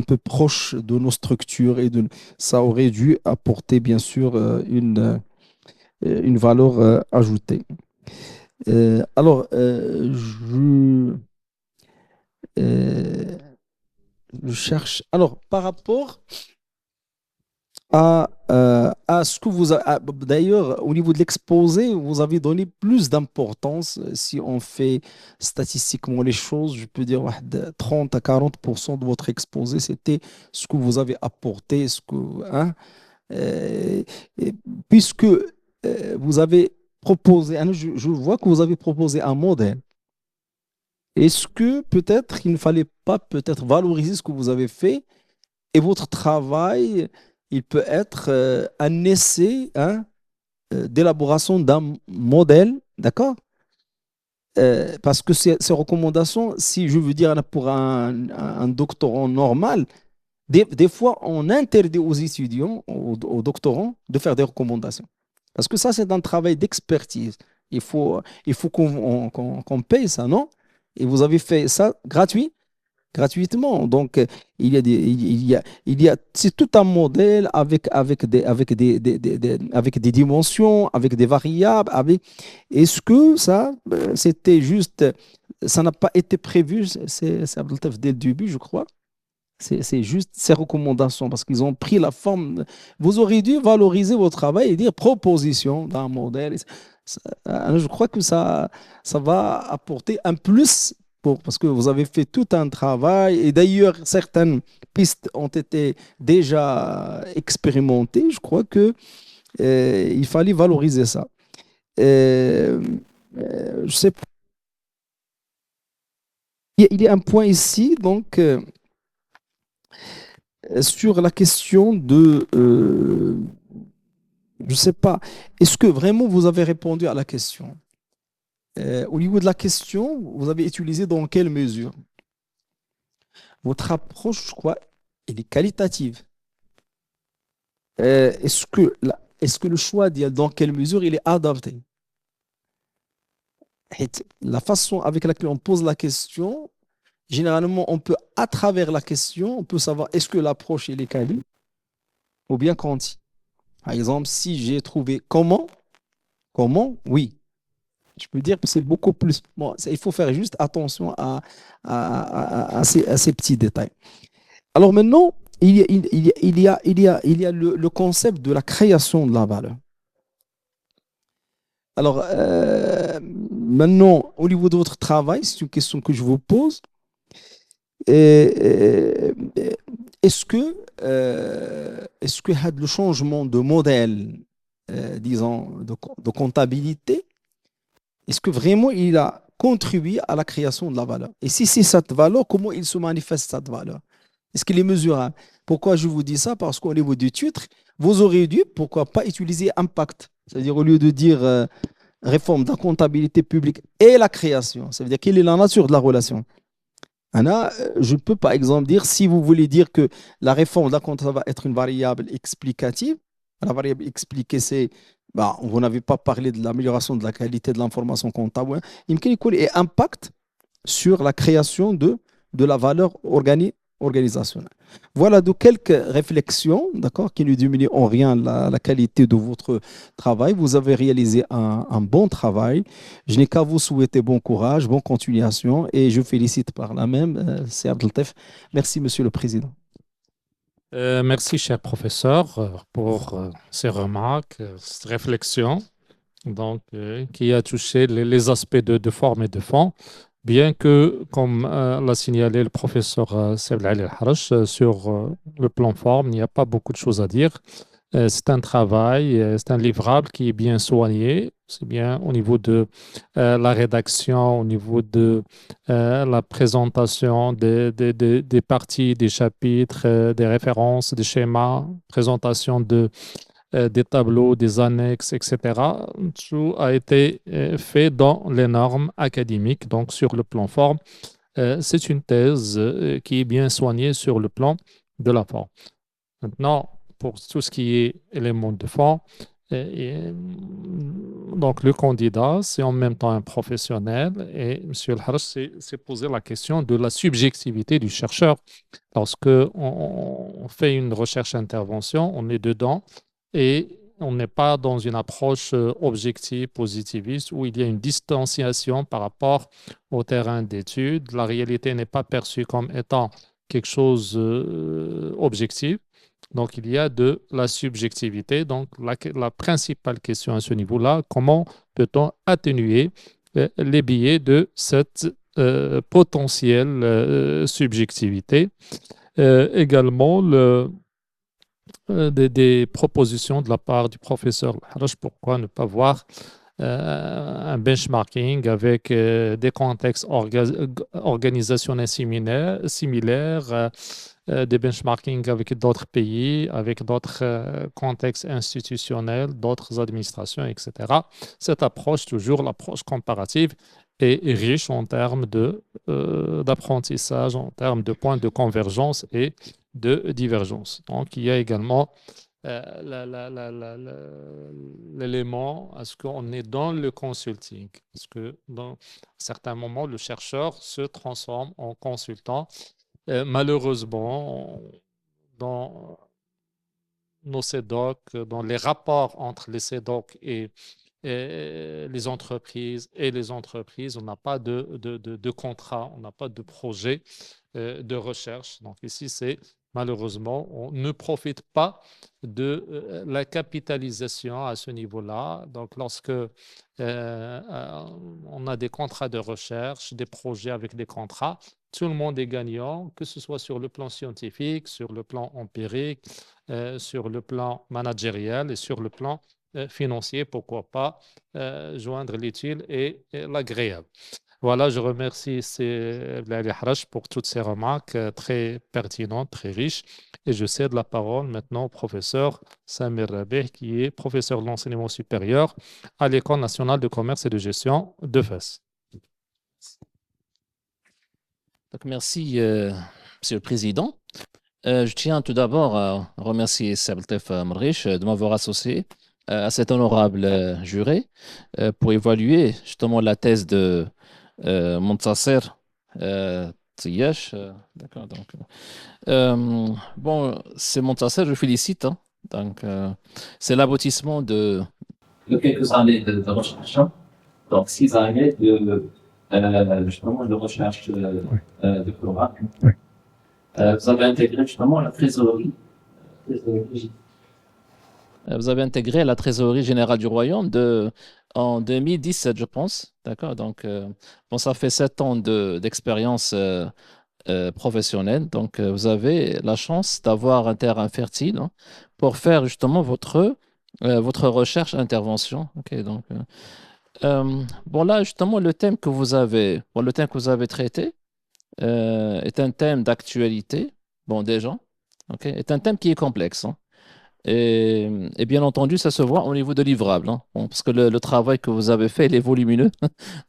[SPEAKER 3] peu proches de nos structures ça aurait dû apporter, bien sûr, une valeur ajoutée. Alors, euh, je cherche. Alors, par rapport à ce que d'ailleurs, au niveau de l'exposé, vous avez donné plus d'importance. Si on fait statistiquement les choses, je peux dire ouais, de 30 à 40% de votre exposé, c'était ce que vous avez apporté, hein, euh, et puisque vous avez proposé, hein, je vois que vous avez proposé un modèle. Est-ce que peut-être il ne fallait pas peut-être valoriser ce que vous avez fait et votre travail, il peut être un essai, hein, d'élaboration d'un modèle, d'accord? Parce que ces recommandations, si je veux dire pour un doctorant normal, des fois, on interdit aux étudiants, aux doctorants, de faire des recommandations. Parce que ça, c'est un travail d'expertise. Il faut qu'on paye ça, non? Et vous avez fait ça gratuitement. Donc, c'est tout un modèle avec des dimensions, avec des variables. Est-ce que ça, c'était juste, ça n'a pas été prévu, c'est Abdeltaf dès le début, je crois. C'est juste ces recommandations parce qu'ils ont pris la forme. Vous auriez dû valoriser votre travail et dire proposition d'un modèle. Je crois que ça va apporter un plus parce que vous avez fait tout un travail et d'ailleurs certaines pistes ont été déjà expérimentées. Je crois que il fallait valoriser ça. Euh, je sais pas. Il y a un point ici donc. Sur la question je ne sais pas, est-ce que vraiment vous avez répondu à la question? Au niveau de la question, vous avez utilisé dans quelle mesure? Votre approche, je crois, elle est qualitative. Est-ce que le choix de dans quelle mesure il est adapté? La façon avec laquelle on pose la question, généralement, on peut, à travers la question, on peut savoir est-ce que l'approche elle est quali ou bien quanti. Par exemple, si j'ai trouvé comment, oui. Je peux dire que c'est beaucoup plus. Bon, il faut faire juste attention à ces petits détails. Alors maintenant, il y a le concept de la création de la valeur. Alors, maintenant, au niveau de votre travail, c'est une question que je vous pose. Est-ce que le changement de modèle, disons, de comptabilité, est-ce que vraiment il a contribué à la création de la valeur? Et si c'est cette valeur, comment il se manifeste cette valeur? Est-ce qu'il est mesurable? Pourquoi je vous dis ça? Parce qu'au niveau du titre, vous aurez dû, pourquoi pas, utiliser impact. C'est-à-dire au lieu de dire réforme de la comptabilité publique et la création, ça veut dire quelle est la nature de la relation? Anna, je peux par exemple dire, si vous voulez dire que la réforme de la comptabilité va être une variable explicative, la variable expliquée, c'est, bah, vous n'avez pas parlé de l'amélioration de la qualité de l'information comptable, il y a un impact sur la création de la valeur organisationnelle. Voilà de quelques réflexions, d'accord, qui ne diminuent en rien la qualité de votre travail. Vous avez réalisé un bon travail. Je n'ai qu'à vous souhaiter bon courage, bonne continuation et je félicite par là même, c'est Abdeltef. Merci, Monsieur le Président.
[SPEAKER 1] Merci, cher professeur, pour ces remarques, cette réflexion donc, qui a touché les aspects de forme et de fond. Bien que, comme l'a signalé le professeur Saïd Ali El-Harrach, sur le plan forme, il n'y a pas beaucoup de choses à dire. C'est un travail, c'est un livrable qui est bien soigné, c'est bien au niveau de la rédaction, au niveau de la présentation des parties, des chapitres, des références, des schémas, présentation des tableaux, des annexes, etc. Tout a été fait dans les normes académiques, donc sur le plan forme. C'est une thèse qui est bien soignée sur le plan de la forme. Maintenant, pour tout ce qui est éléments de fond, donc le candidat, c'est en même temps un professionnel et M. El-Harrach s'est posé la question de la subjectivité du chercheur. Lorsque on fait une recherche-intervention, on est dedans et on n'est pas dans une approche objective, positiviste, où il y a une distanciation par rapport au terrain d'étude. La réalité n'est pas perçue comme étant quelque chose objectif. Donc, il y a de la subjectivité. Donc, la principale question à ce niveau-là, comment peut-on atténuer les biais de cette potentielle subjectivité? Également, des propositions de la part du professeur Haraj, pourquoi ne pas voir un benchmarking avec des contextes organisationnels similaires, des benchmarking avec d'autres pays, avec d'autres contextes institutionnels, d'autres administrations, etc. Cette approche, toujours l'approche comparative, est riche en termes d'apprentissage, en termes de points de convergence et de divergence. Donc, il y a également l'élément à ce qu'on est dans le consulting. Parce que dans certains moments, le chercheur se transforme en consultant. Malheureusement, dans nos CEDOC, dans les rapports entre les CEDOC et les entreprises on n'a pas de contrat, on n'a pas de projet de recherche. Donc ici, c'est malheureusement, on ne profite pas de la capitalisation à ce niveau-là. Donc lorsque on a des contrats de recherche, des projets avec des contrats, tout le monde est gagnant, que ce soit sur le plan scientifique, sur le plan empirique, sur le plan managérial et sur le plan financier, pourquoi pas joindre l'utile et l'agréable. Voilà, je remercie Blali Harash pour toutes ces remarques très pertinentes, très riches. Et je cède la parole maintenant au professeur Samir Rabeh, qui est professeur de l'enseignement supérieur à l'École nationale de commerce et de gestion de Fès.
[SPEAKER 5] Donc, merci, Monsieur le Président. Je tiens tout d'abord à remercier Sabeltef Mrich de m'avoir associé à cet honorable juré pour évaluer justement la thèse de Montasser Tiyash. D'accord, donc. Bon, c'est Montasser, je félicite. Hein. Donc, c'est l'aboutissement de
[SPEAKER 4] quelques années de recherche. Hein. Donc, 6 années justement de recherche de programme. Oui. Vous avez intégré justement la trésorerie.
[SPEAKER 5] Vous avez intégré la trésorerie générale du Royaume en 2017, je pense. D'accord. Donc, bon, ça fait 7 ans d'expérience professionnelle. Donc, vous avez la chance d'avoir un terrain fertile hein, pour faire justement votre recherche-intervention. Ok. Donc, bon, là, justement, le thème que vous avez traité est un thème d'actualité. Bon, déjà, ok, est un thème qui est complexe. Hein. Et bien entendu, ça se voit au niveau de livrable, hein. Bon, parce que le travail que vous avez fait, il est volumineux,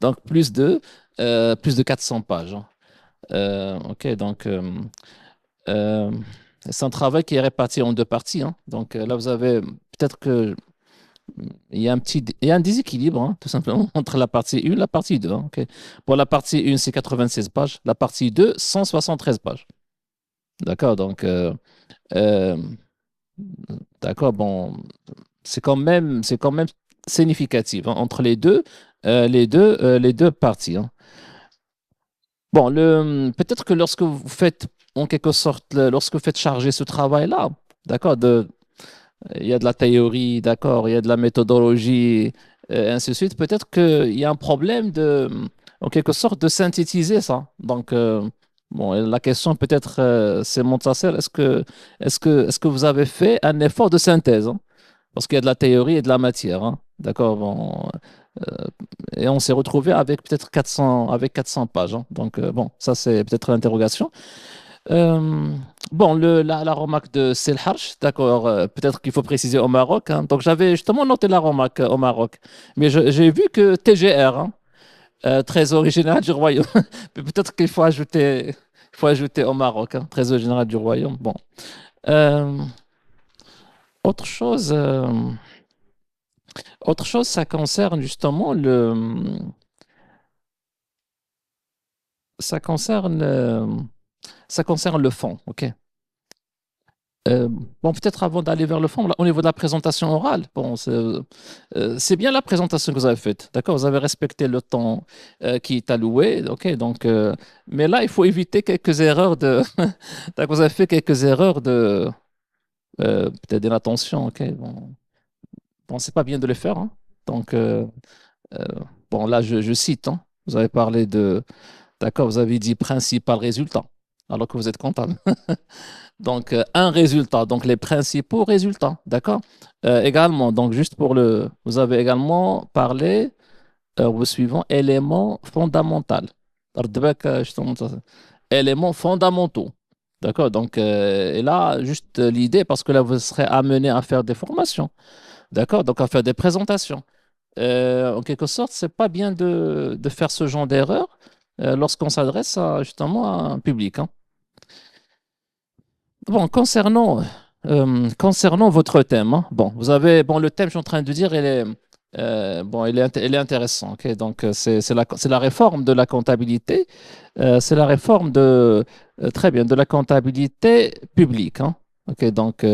[SPEAKER 5] donc plus de 400 pages. Hein. Ok, donc c'est un travail qui est réparti en 2 parties. Hein. Donc là, vous avez peut-être que il y a un déséquilibre, hein, tout simplement, entre la partie 1 et la partie 2. Hein, ok. Pour la partie 1, c'est 96 pages, la partie 2, 173 pages. D'accord, donc d'accord, bon, c'est quand même significatif hein, entre les deux parties. Hein. Bon, peut-être que lorsque vous faites, en quelque sorte, lorsque vous faites charger ce travail-là, d'accord, il y a de la théorie, d'accord, il y a de la méthodologie, et ainsi de suite, peut-être qu'il y a un problème en quelque sorte, de synthétiser ça. Donc, bon, la question peut-être, c'est Montasser, est-ce que vous avez fait un effort de synthèse hein. Parce qu'il y a de la théorie et de la matière. Hein. D'accord, bon, et on s'est retrouvé avec peut-être 400 pages. Hein. Donc, bon, ça c'est peut-être l'interrogation. Bon, la remarque de Selharch, d'accord, peut-être qu'il faut préciser au Maroc. Hein. Donc, j'avais justement noté la remarque au Maroc. Mais j'ai vu que TGR, hein, Trésor général du Royaume, peut-être qu'il faut ajouter au Maroc, hein, Trésor général du Royaume. Bon. Autre chose, ça concerne justement ça concerne le fond, ok. Bon, peut-être avant d'aller vers le fond, là, au niveau de la présentation orale, bon, c'est bien la présentation que vous avez faite, d'accord? Vous avez respecté le temps qui est alloué, ok? Donc, mais là, il faut éviter quelques erreurs de. D'accord, vous avez fait quelques erreurs peut-être d'inattention, ok. Bon, c'est pas bien de le faire, hein. Donc, bon, là, je cite, hein. Vous avez parlé de, d'accord, vous avez dit principal résultat, alors que vous êtes comptable. Donc, un résultat, donc les principaux résultats, d'accord? Également, donc juste pour vous avez également parlé au suivant, éléments fondamentaux. Éléments fondamentaux. D'accord? Donc, et là, juste l'idée, parce que là, vous serez amené à faire des formations. D'accord? Donc, à faire des présentations. En quelque sorte, c'est pas bien de faire ce genre d'erreur lorsqu'on s'adresse justement à un public, hein. Bon, concernant votre thème, hein, bon, le thème, je suis en train de dire, il est intéressant. Ok. Donc, c'est la réforme de la comptabilité, c'est la réforme très bien, de la comptabilité publique, hein. Ok. Donc,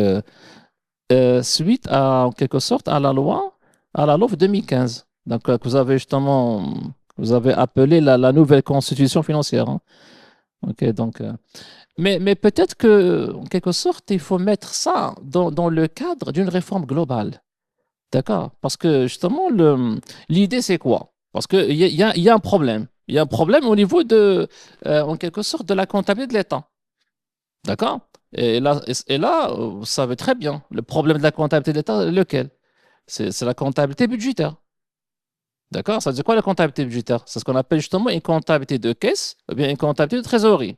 [SPEAKER 5] suite en quelque sorte à la loi 2015, donc que vous avez appelé la nouvelle constitution financière, hein. Ok. Donc, mais peut-être que, en quelque sorte, il faut mettre ça dans le cadre d'une réforme globale. D'accord? Parce que justement, l'idée, c'est quoi? Parce qu'il y a un problème. Il y a un problème au niveau en quelque sorte, de la comptabilité de l'État. D'accord? Et là, vous savez très bien, le problème de la comptabilité de l'État, lequel? C'est la comptabilité budgétaire. D'accord? Ça veut dire quoi la comptabilité budgétaire? C'est ce qu'on appelle justement une comptabilité de caisse ou bien une comptabilité de trésorerie.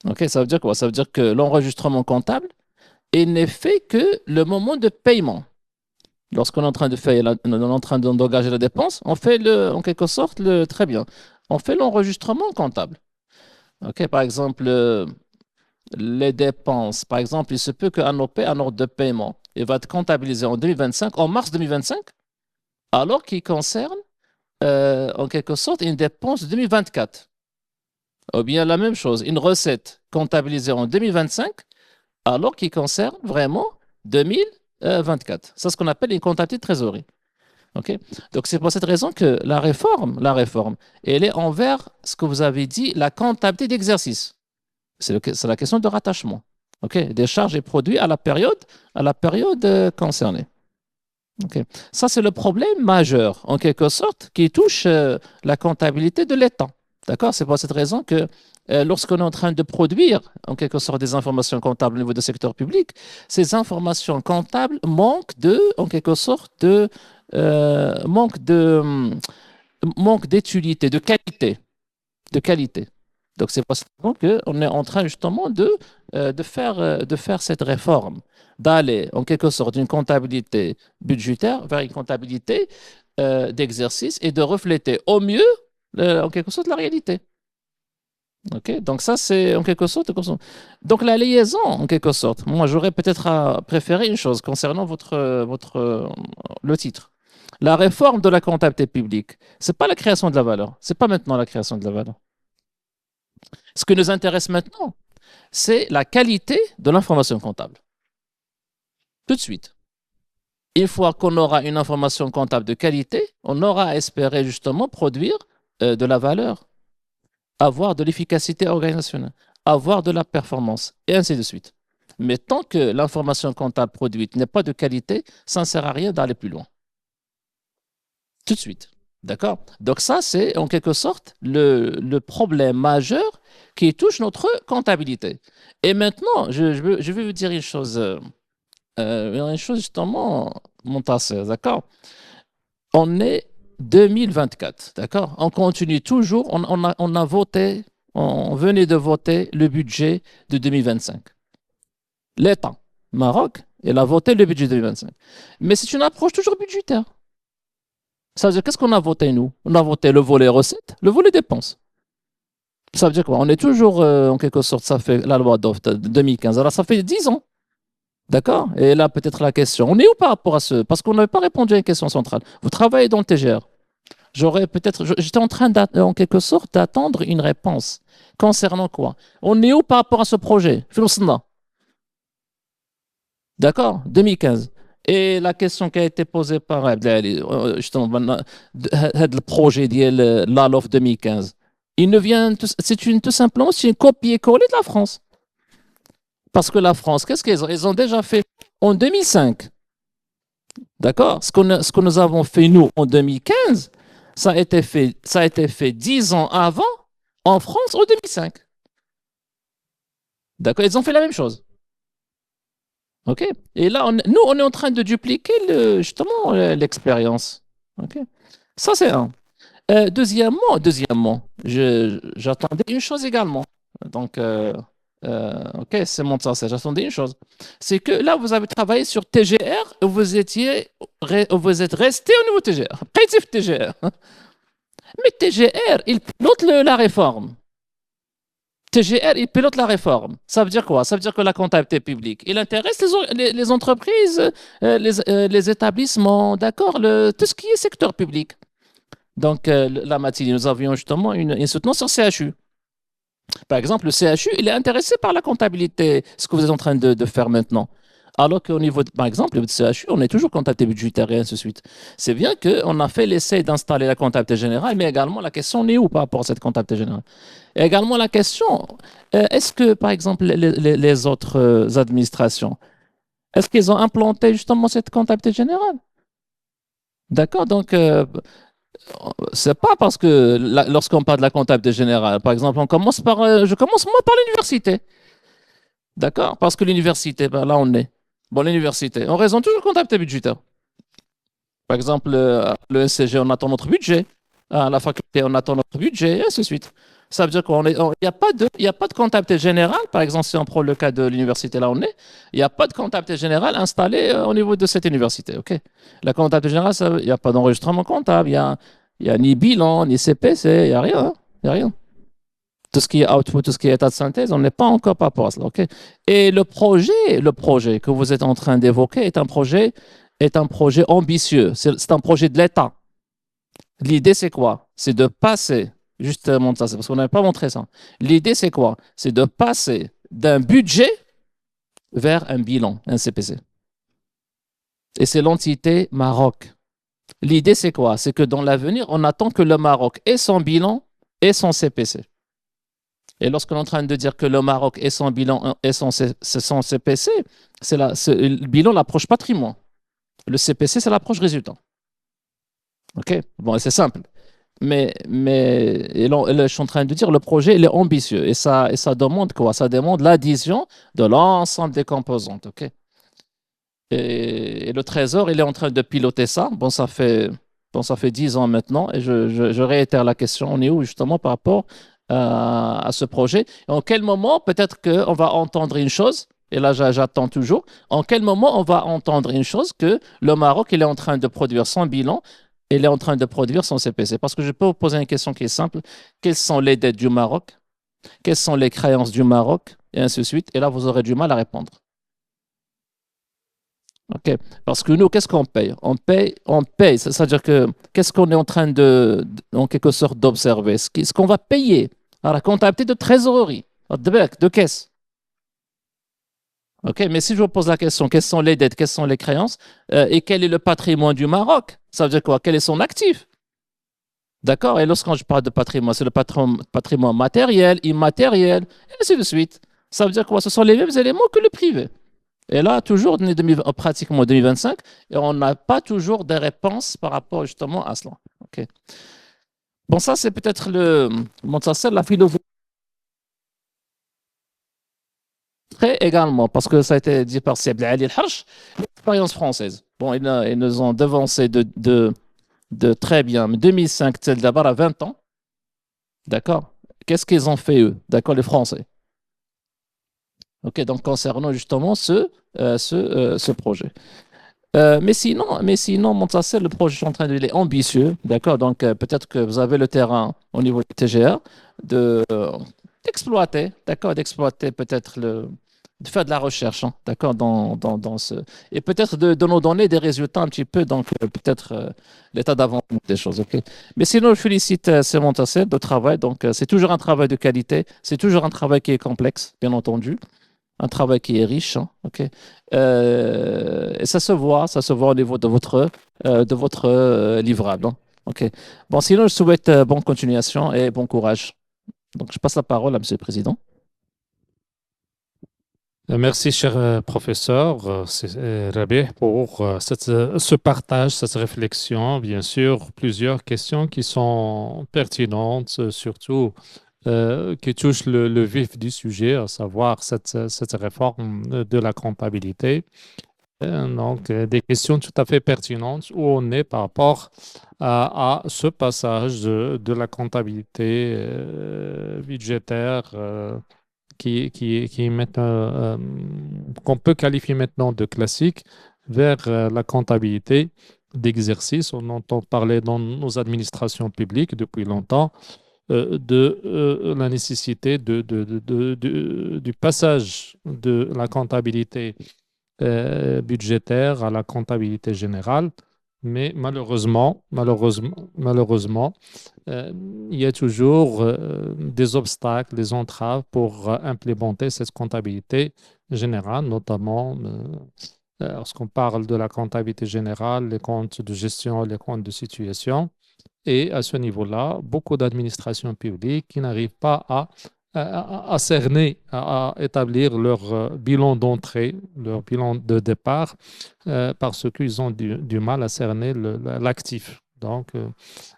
[SPEAKER 5] Ok, ça veut dire quoi? Ça veut dire que l'enregistrement comptable, il n'est fait que le moment de paiement. Lorsqu'on est en train on est en train d'engager la dépense, on fait en quelque sorte très bien. On fait l'enregistrement comptable. Ok, par exemple, les dépenses. Par exemple, il se peut qu'un OP, un ordre de paiement, il va être comptabilisé en 2025, en mars 2025, alors qu'il concerne en quelque sorte une dépense de 2024. Ou bien la même chose, une recette comptabilisée en 2025, alors qu'il concerne vraiment 2024. C'est ce qu'on appelle une comptabilité de trésorerie. Ok. Donc, c'est pour cette raison que la réforme, elle est envers ce que vous avez dit, la comptabilité d'exercice. C'est la question de rattachement. Ok. Des charges et produits à la période concernée. Ok. Ça, c'est le problème majeur, en quelque sorte, qui touche la comptabilité de l'État. D'accord? C'est pour cette raison que lorsqu'on est en train de produire, en quelque sorte, des informations comptables au niveau du secteur public, ces informations comptables en quelque sorte, manque d'utilité, de qualité. Donc, c'est pour ça qu'on est en train justement de faire cette réforme, d'aller en quelque sorte d'une comptabilité budgétaire vers une comptabilité d'exercice et de refléter au mieux, en quelque sorte, la réalité. Ok. Donc, ça, c'est en quelque sorte. Donc, la liaison, en quelque sorte, moi, j'aurais peut-être préféré une chose concernant le titre. La réforme de la comptabilité publique, c'est pas la création de la valeur. C'est pas maintenant la création de la valeur. Ce qui nous intéresse maintenant, c'est la qualité de l'information comptable. Tout de suite. Une fois qu'on aura une information comptable de qualité, on aura à espérer justement produire de la valeur, avoir de l'efficacité organisationnelle, avoir de la performance, et ainsi de suite. Mais tant que l'information comptable produite n'est pas de qualité, ça ne sert à rien d'aller plus loin. Tout de suite. D'accord? Donc ça, c'est en quelque sorte le problème majeur qui touche notre comptabilité. Et maintenant, je vais vous dire une chose justement, Montasser, d'accord? On est 2024, d'accord? On continue toujours, on a voté, on venait de voter le budget de 2025. L'État, Maroc, il a voté le budget de 2025. Mais c'est une approche toujours budgétaire. Ça veut dire, qu'est-ce qu'on a voté, nous? On a voté le volet recettes, le volet dépenses. Ça veut dire quoi? On est toujours, en quelque sorte, ça fait la loi de 2015. Alors, ça fait 10 ans. D'accord? Et là, peut-être la question. On est où par rapport à ce? Parce qu'on n'avait pas répondu à une question centrale. Vous travaillez dans le TGR. J'étais en train, en quelque sorte, d'attendre une réponse. Concernant quoi? On est où par rapport à ce projet? D'accord? 2015. Et la question qui a été posée par justement, le projet de la LOF 2015, c'est tout simplement une copier-coller de la France. Parce que la France, qu'est-ce qu'ils ont? Ils ont déjà fait en 2005. D'accord? Ce que nous avons fait, nous, en 2015, ça a été fait 10 ans avant, en France, en 2005. D'accord? Ils ont fait la même chose. OK? Et là, nous, on est en train de dupliquer justement l'expérience. OK? Ça, c'est un. Deuxièmement, j'attendais une chose également. Donc, OK, c'est mon sens. J'attendais une chose. C'est que là, vous avez travaillé sur TGR et vous êtes resté au niveau TGR. Prétif TGR. Mais TGR, il pilote la réforme. TGR, il pilote la réforme. Ça veut dire quoi? Ça veut dire que la comptabilité publique, il intéresse les entreprises, les établissements, d'accord, tout ce qui est secteur public. Donc, la matinée, nous avions justement une soutenance sur CHU. Par exemple, le CHU, il est intéressé par la comptabilité, ce que vous êtes en train de faire maintenant. Alors qu'au niveau, par exemple, du CHU, on est toujours comptabilité budgétaire et ainsi de suite. C'est bien qu'on a fait l'essai d'installer la comptabilité générale, mais également la question, on est où par rapport à cette comptabilité générale? Et également la question, est-ce que, par exemple, les autres administrations, est-ce qu'ils ont implanté justement cette comptabilité générale? D'accord, donc c'est pas parce que lorsqu'on parle de la comptabilité générale, par exemple, je commence moi par l'université. D'accord? Parce que l'université, ben là on est. Bon, l'université, on raisonne toujours comptabilité budgétaire. Par exemple, le NCG, on attend notre budget. À la faculté, on attend notre budget, et ainsi de suite. Ça veut dire qu'il n'y a pas de comptabilité générale. Par exemple, si on prend le cas de l'université, là on est, il n'y a pas de comptabilité générale installée au niveau de cette université. OK? La comptabilité générale, il n'y a pas d'enregistrement comptable, il y a ni bilan, ni CPC, il n'y a rien. Hein. Il n'y a rien. Tout ce qui est output, tout ce qui est état de synthèse, on n'est pas encore par rapport à cela. OK? Et le projet que vous êtes en train d'évoquer est un projet ambitieux. C'est un projet de l'État. L'idée, c'est quoi? C'est de passer, justement, ça, c'est parce qu'on n'avait pas montré ça. L'idée, c'est quoi? C'est de passer d'un budget vers un bilan, un CPC. Et c'est l'entité Maroc. L'idée, c'est quoi? C'est que dans l'avenir, on attend que le Maroc ait son bilan et son CPC. Et lorsqu'on est en train de dire que le Maroc ait son bilan et son CPC, le bilan, l'approche patrimoine. Le CPC, c'est l'approche résultat. OK? Bon, c'est simple. Mais je suis en train de dire, le projet, il est ambitieux. Et ça demande quoi? Ça demande l'addition de l'ensemble des composantes. OK? Et le Trésor, il est en train de piloter ça. Bon, ça fait 10 ans maintenant. Et je réitère la question. On est où justement par rapport à ce projet? Et en quel moment, peut-être qu'on va entendre une chose, et là j'attends toujours, en quel moment on va entendre une chose que le Maroc, il est en train de produire son bilan, il est en train de produire son CPC. Parce que je peux vous poser une question qui est simple. Quelles sont les dettes du Maroc? Quelles sont les créances du Maroc? Et ainsi de suite. Et là, vous aurez du mal à répondre. OK. Parce que nous, qu'est-ce qu'on paye? On paye. C'est-à-dire que qu'est-ce qu'on est en train en quelque sorte, d'observer? Ce qu'on va payer à la comptabilité de trésorerie, de caisse. OK, mais si je vous pose la question, quelles sont les dettes, quelles sont les créances, et quel est le patrimoine du Maroc? Ça veut dire quoi? Quel est son actif? D'accord? Et lorsque je parle de patrimoine, c'est le patrimoine matériel, immatériel, et ainsi de suite. Ça veut dire quoi? Ce sont les mêmes éléments que le privé. Et là, toujours, on est pratiquement 2025, et on n'a pas toujours des réponses par rapport justement à cela. OK. Bon, ça, c'est peut-être la philosophie. Également, parce que ça a été dit par Sieb Ali El-Harch, l'expérience française. Bon, ils nous ont devancé de très bien, 2005, c'est d'abord à 20 ans. D'accord? Qu'est-ce qu'ils ont fait, eux? D'accord, les Français. OK, donc concernant justement ce projet. Mais sinon, Montasser, le projet, je suis en train de dire, il est ambitieux. D'accord? Donc, peut-être que vous avez le terrain au niveau du TGR d'exploiter, d'accord? D'exploiter peut-être de faire de la recherche, hein, d'accord, dans ce... Et peut-être de nous donner des résultats un petit peu, donc peut-être l'état d'avancement des choses, ok. Mais sinon, je félicite Simon Tassel de travail, donc c'est toujours un travail de qualité, c'est toujours un travail qui est complexe, bien entendu, un travail qui est riche, hein, ok. Et ça se voit au niveau de votre livrable, hein, ok. Bon, sinon, je souhaite bonne continuation et bon courage. Donc, je passe la parole à Monsieur le Président.
[SPEAKER 1] Merci, cher professeur Rabih, pour ce partage, cette réflexion. Bien sûr, plusieurs questions qui sont pertinentes, surtout qui touchent le vif du sujet, à savoir cette réforme de la comptabilité. Donc, des questions tout à fait pertinentes où on est par rapport à ce passage de la comptabilité budgétaire qui est maintenant, qu'on peut qualifier maintenant de classique vers la comptabilité d'exercice. On entend parler dans nos administrations publiques depuis longtemps de la nécessité du passage de la comptabilité budgétaire à la comptabilité générale. Mais malheureusement, euh, il y a toujours des obstacles, des entraves pour implémenter cette comptabilité générale, notamment lorsqu'on parle de la comptabilité générale, les comptes de gestion, les comptes de situation. Et à ce niveau-là, beaucoup d'administrations publiques qui n'arrivent pas à cerner, à établir leur bilan d'entrée, leur bilan de départ, parce qu'ils ont du mal à cerner l'actif. Donc,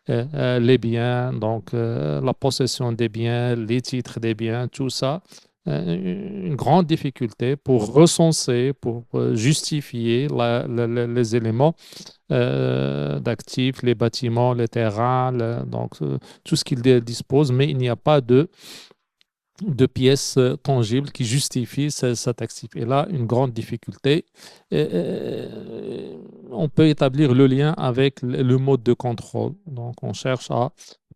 [SPEAKER 1] les biens, donc la possession des biens, les titres des biens, tout ça, une grande difficulté pour recenser, pour justifier les éléments d'actifs, les bâtiments, les terrains, donc tout ce qu'ils disposent, mais il n'y a pas de pièces tangibles qui justifient cet actif. Et là, une grande difficulté. On peut établir le lien avec le mode de contrôle. Donc, on cherche à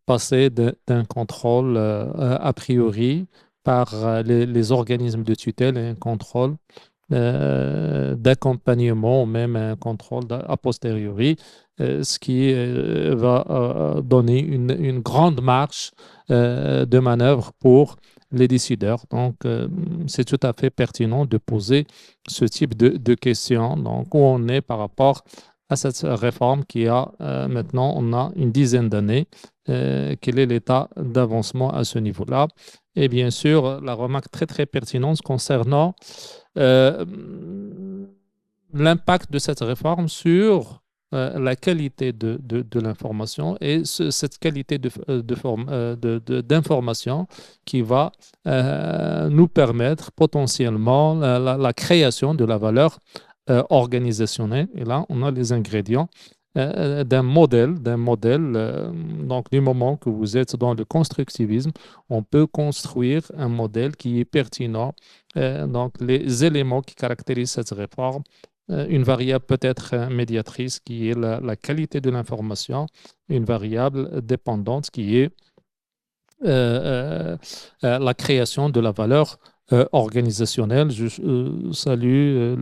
[SPEAKER 1] passer d'un contrôle a priori par les organismes de tutelle et un contrôle d'accompagnement ou même un contrôle a posteriori, ce qui va donner une grande marge de manœuvre pour les décideurs. Donc, c'est tout à fait pertinent de poser ce type de questions. Donc, où on est par rapport à cette réforme qui a maintenant, on a une dizaine d'années. Quel est l'état d'avancement à ce niveau-là? Et bien sûr, la remarque très, très pertinente concernant euh, l'impact de cette réforme sur la qualité de l'information et cette qualité d'information qui va nous permettre potentiellement la création de la valeur organisationnelle. Et là, on a les ingrédients d'un modèle. Donc, du moment que vous êtes dans le constructivisme, on peut construire un modèle qui est pertinent. Donc, les éléments qui caractérisent cette réforme, une variable peut-être médiatrice qui est la qualité de l'information, une variable dépendante qui est la création de la valeur organisationnelle. Je salue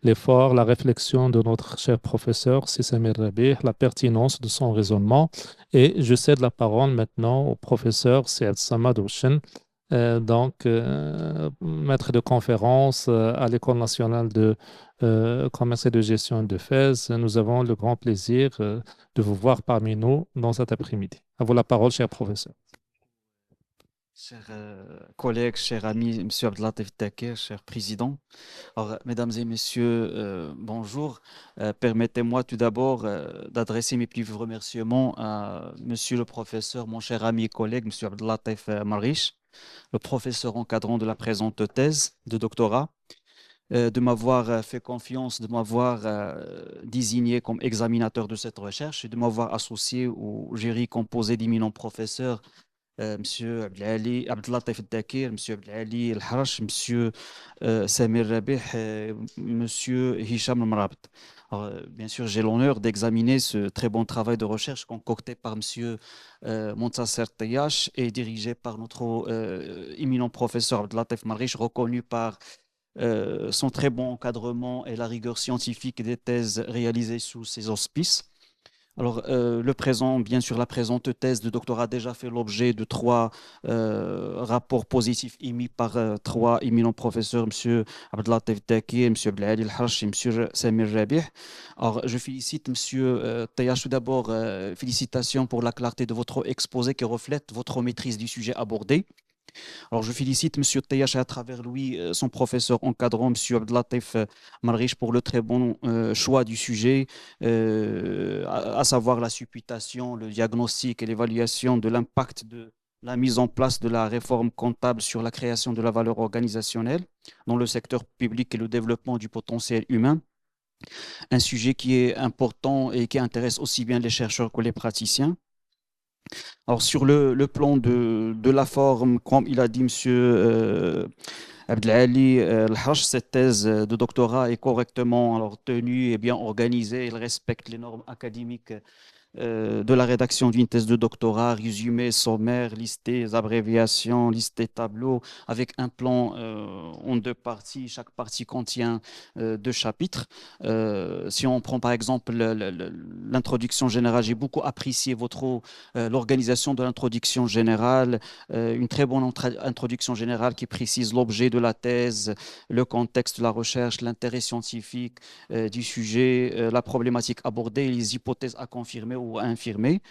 [SPEAKER 1] l'effort, la réflexion de notre cher professeur Sissamir Rabih, la pertinence de son raisonnement. Et je cède la parole maintenant au professeur Syed Samad Houchen, donc maître de conférence à l'École nationale de commerce et de gestion de Fès. Nous avons le grand plaisir de vous voir parmi nous dans cet après-midi. À vous la parole, cher professeur.
[SPEAKER 6] Chers collègues, chers amis, Monsieur Abdellatif Takir, cher président. Alors, mesdames et messieurs, bonjour. Permettez-moi tout d'abord d'adresser mes plus vifs remerciements à Monsieur le professeur, mon cher ami et collègue, Monsieur Abdellatif Marish, le professeur encadrant de la présente thèse de doctorat, de m'avoir fait confiance, de m'avoir désigné comme examinateur de cette recherche et de m'avoir associé au jury composé d'éminents professeurs Monsieur Abdelali, Abdellatif Dakir, Monsieur Abdelali El-Harash, Monsieur Samir Rabih, Monsieur Hicham El-Marabit. Bien sûr, j'ai l'honneur d'examiner ce très bon travail de recherche concocté par Monsieur Montasser Tayash et dirigé par notre éminent professeur Abdellatif Marish, reconnu par son très bon encadrement et la rigueur scientifique des thèses réalisées sous ses auspices. Alors, bien sûr, la présente thèse de doctorat a déjà fait l'objet de 3 rapports positifs émis par 3 éminents professeurs, M. Abdellatif Taki, M. Abdelali El-Harch et M. Samir Rabih. Alors, je félicite M. Tayash tout d'abord. Félicitations pour la clarté de votre exposé qui reflète votre maîtrise du sujet abordé. Alors, je félicite M. Tayash et à travers lui son professeur encadrant, M. Abdelatif Marriche, pour le très bon choix du sujet, à savoir la supputation, le diagnostic et l'évaluation de l'impact de la mise en place de la réforme comptable sur la création de la valeur organisationnelle dans le secteur public et le développement du potentiel humain. Un sujet qui est important et qui intéresse aussi bien les chercheurs que les praticiens. Alors, sur le plan de la forme, comme il a dit M. Abdelali El-Haj, cette thèse de doctorat est correctement tenue et bien organisée. Elle respecte les normes académiques de la rédaction d'une thèse de doctorat, résumé, sommaire, listées, abréviations, listées, tableaux, avec un plan en deux parties. Chaque partie contient deux chapitres. Si on prend par exemple l'introduction générale, j'ai beaucoup apprécié l'organisation de l'introduction générale, une très bonne introduction générale qui précise l'objet de la thèse, le contexte de la recherche, l'intérêt scientifique du sujet, la problématique abordée, les hypothèses à confirmer ou à infirmer,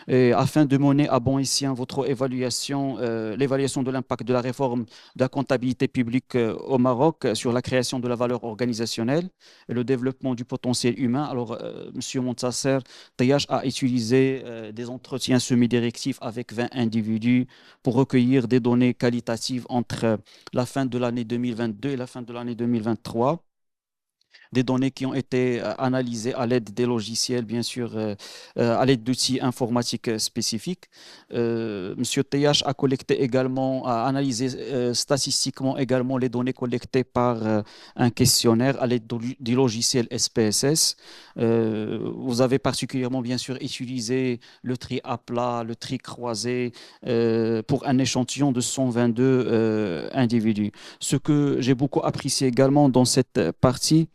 [SPEAKER 6] et afin de mener à bon escient votre évaluation, l'évaluation de l'impact de la réforme de la comptabilité publique au Maroc sur la création de la valeur organisationnelle et le développement du potentiel humain. Alors, M. Montasser Tayash a utilisé des entretiens semi-directifs avec 20 individus pour recueillir des données qualitatives entre la fin de l'année 2022 et la fin de l'année 2023. Des données qui ont été analysées à l'aide des logiciels, bien sûr, à l'aide d'outils informatiques spécifiques. Monsieur TH a collecté également, a analysé statistiquement également les données collectées par un questionnaire à l'aide du logiciel SPSS. Vous avez particulièrement, bien sûr, utilisé le tri à plat, le tri croisé pour un échantillon de 122 individus. Ce que j'ai beaucoup apprécié également dans cette partie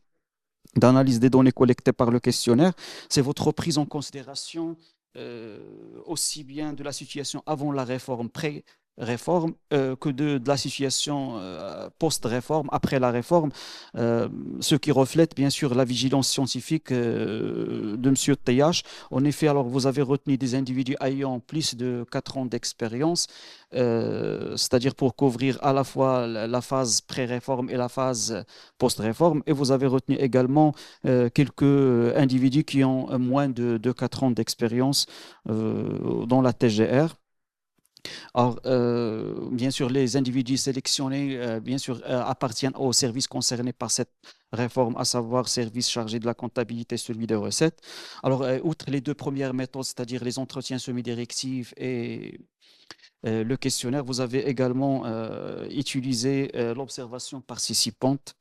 [SPEAKER 6] d'analyse des données collectées par le questionnaire, c'est votre prise en considération aussi bien de la situation avant la réforme, pré-réforme, que de la situation post-réforme, après la réforme, ce qui reflète bien sûr la vigilance scientifique de M. Tayash. En effet, alors vous avez retenu des individus ayant plus de 4 ans d'expérience, c'est-à-dire pour couvrir à la fois la phase pré-réforme et la phase post-réforme, et vous avez retenu également quelques individus qui ont moins de 4 ans d'expérience dans la TGR. Alors, bien sûr, les individus sélectionnés, bien sûr, appartiennent aux services concernés par cette réforme, à savoir service chargé de la comptabilité, celui des recettes. Alors, outre les deux premières méthodes, c'est-à-dire les entretiens semi-directifs et le questionnaire, vous avez également utilisé l'observation participante,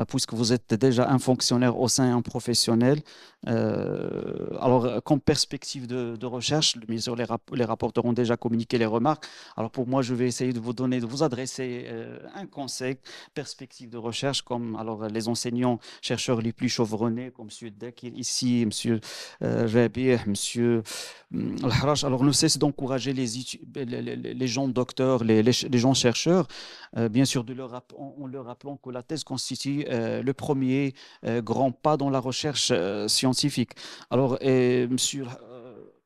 [SPEAKER 6] puisque vous êtes déjà un fonctionnaire au sein d'un professionnel. Alors, comme perspective de recherche, bien sûr, les rapporteurs ont déjà communiqué les remarques. Alors, pour moi, je vais essayer de vous adresser un conseil, perspective de recherche, comme les enseignants, chercheurs les plus chevronnés, comme M. Dekir ici, M. Jabir, M. Al-Haraj. Alors, ne cesse d'encourager les gens docteurs, les gens chercheurs, bien sûr, en leur rappelant que la thèse constitue le premier grand pas dans la recherche scientifique. Alors, Monsieur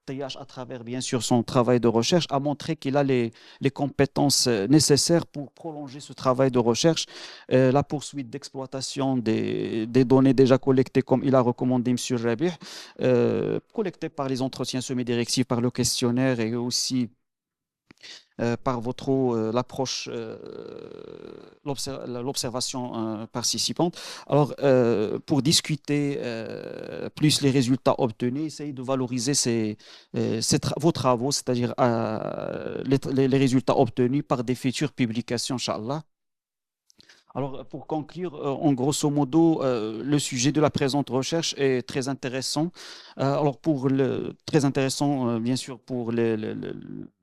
[SPEAKER 6] Tayash, à travers bien sûr son travail de recherche, a montré qu'il a les compétences nécessaires pour prolonger ce travail de recherche, la poursuite d'exploitation des données déjà collectées, comme il a recommandé M. Rabih, collectées par les entretiens semi-directifs, par le questionnaire et aussi par l'approche, l'observation participante. Alors, pour discuter plus les résultats obtenus, essayez de valoriser vos travaux, c'est-à-dire les résultats obtenus par des futures publications, Inch'Allah. Alors, pour conclure, en grosso modo, le sujet de la présente recherche est très intéressant. Alors, très intéressant, bien sûr,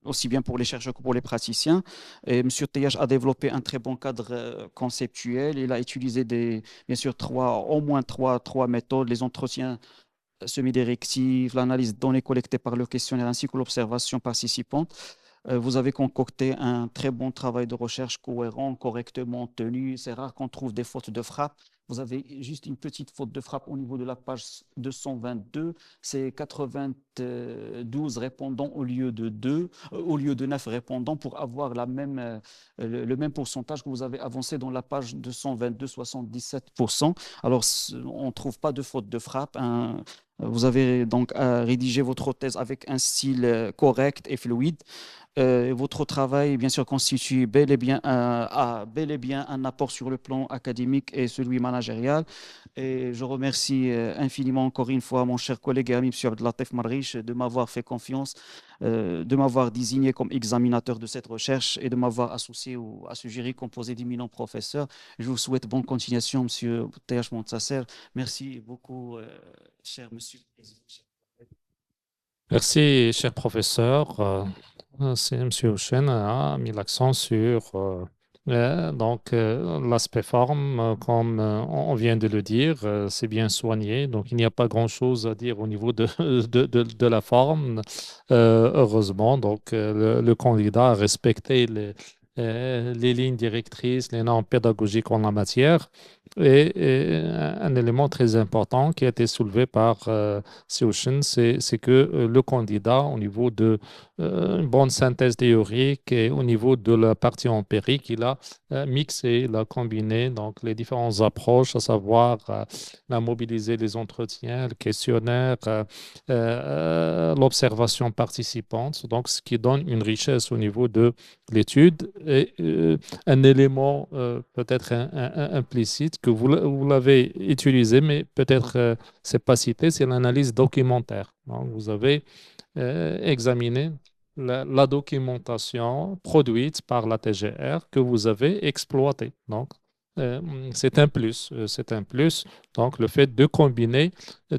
[SPEAKER 6] aussi bien pour les chercheurs que pour les praticiens. Et M. Tayash a développé un très bon cadre conceptuel. Il a utilisé bien sûr, au moins trois méthodes, les entretiens semi-directifs, l'analyse de données collectées par le questionnaire ainsi que l'observation participante. Vous avez concocté un très bon travail de recherche cohérent, correctement tenu. C'est rare qu'on trouve des fautes de frappe. Vous avez juste une petite faute de frappe au niveau de la page 222. C'est 92 répondants au lieu de 9 répondants pour avoir le même pourcentage que vous avez avancé dans la page 222, 77%. Alors, on ne trouve pas de faute de frappe. Vous avez donc rédigé votre thèse avec un style correct et fluide. Votre travail, bien sûr, constitue bel et bien un apport sur le plan académique et celui managérial. Et je remercie infiniment encore une fois mon cher collègue et ami M. Abdellatif Marriche de m'avoir fait confiance, de m'avoir désigné comme examinateur de cette recherche et de m'avoir associé à ce jury composé d'éminents professeurs. Je vous souhaite bonne continuation, M. T.H. Montasser. Merci beaucoup, cher Monsieur le Président.
[SPEAKER 1] Merci, cher professeur. C'est M. Houchen a mis l'accent sur l'aspect forme, comme on vient de le dire, c'est bien soigné. Donc, il n'y a pas grand-chose à dire au niveau de la forme, heureusement. Donc, le candidat a respecté les lignes directrices, les normes pédagogiques en la matière. Et un élément très important qui a été soulevé par Houchen, c'est que le candidat, au niveau de une bonne synthèse théorique et au niveau de la partie empirique, il a mixé, il a combiné donc, les différentes approches, à savoir il a mobilisé les entretiens, le questionnaire, l'observation participante, donc ce qui donne une richesse au niveau de l'étude et un élément peut-être implicite que vous l'avez utilisé, mais peut-être c'est pas cité, c'est l'analyse documentaire. Donc, vous avez examiné la documentation produite par la TGR que vous avez exploitée. Donc, c'est un plus. C'est un plus. Donc, le fait de combiner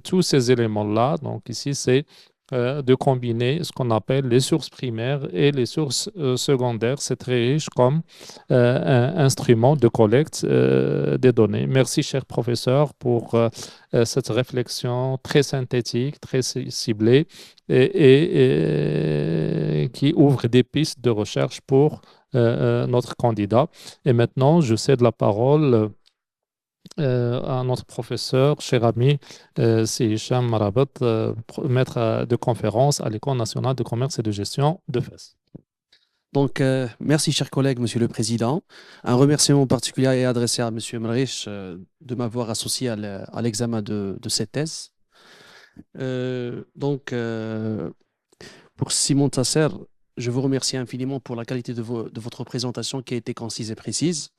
[SPEAKER 1] tous ces éléments-là, donc ici, c'est de combiner ce qu'on appelle les sources primaires et les sources secondaires. C'est très riche comme un instrument de collecte des données. Merci, cher professeur, pour cette réflexion très synthétique, très ciblée et qui ouvre des pistes de recherche pour notre candidat. Et maintenant, je cède la parole à notre professeur, cher ami, c'est Hicham Marabat, maître de conférence à l'École nationale de commerce et de gestion de Fès.
[SPEAKER 7] Donc, merci, chers collègues, Monsieur le Président. Un remerciement particulier est adressé à Monsieur Mrich de m'avoir associé à l'examen de cette thèse. Pour Simon Tasser, je vous remercie infiniment pour la qualité de votre présentation qui a été concise et précise.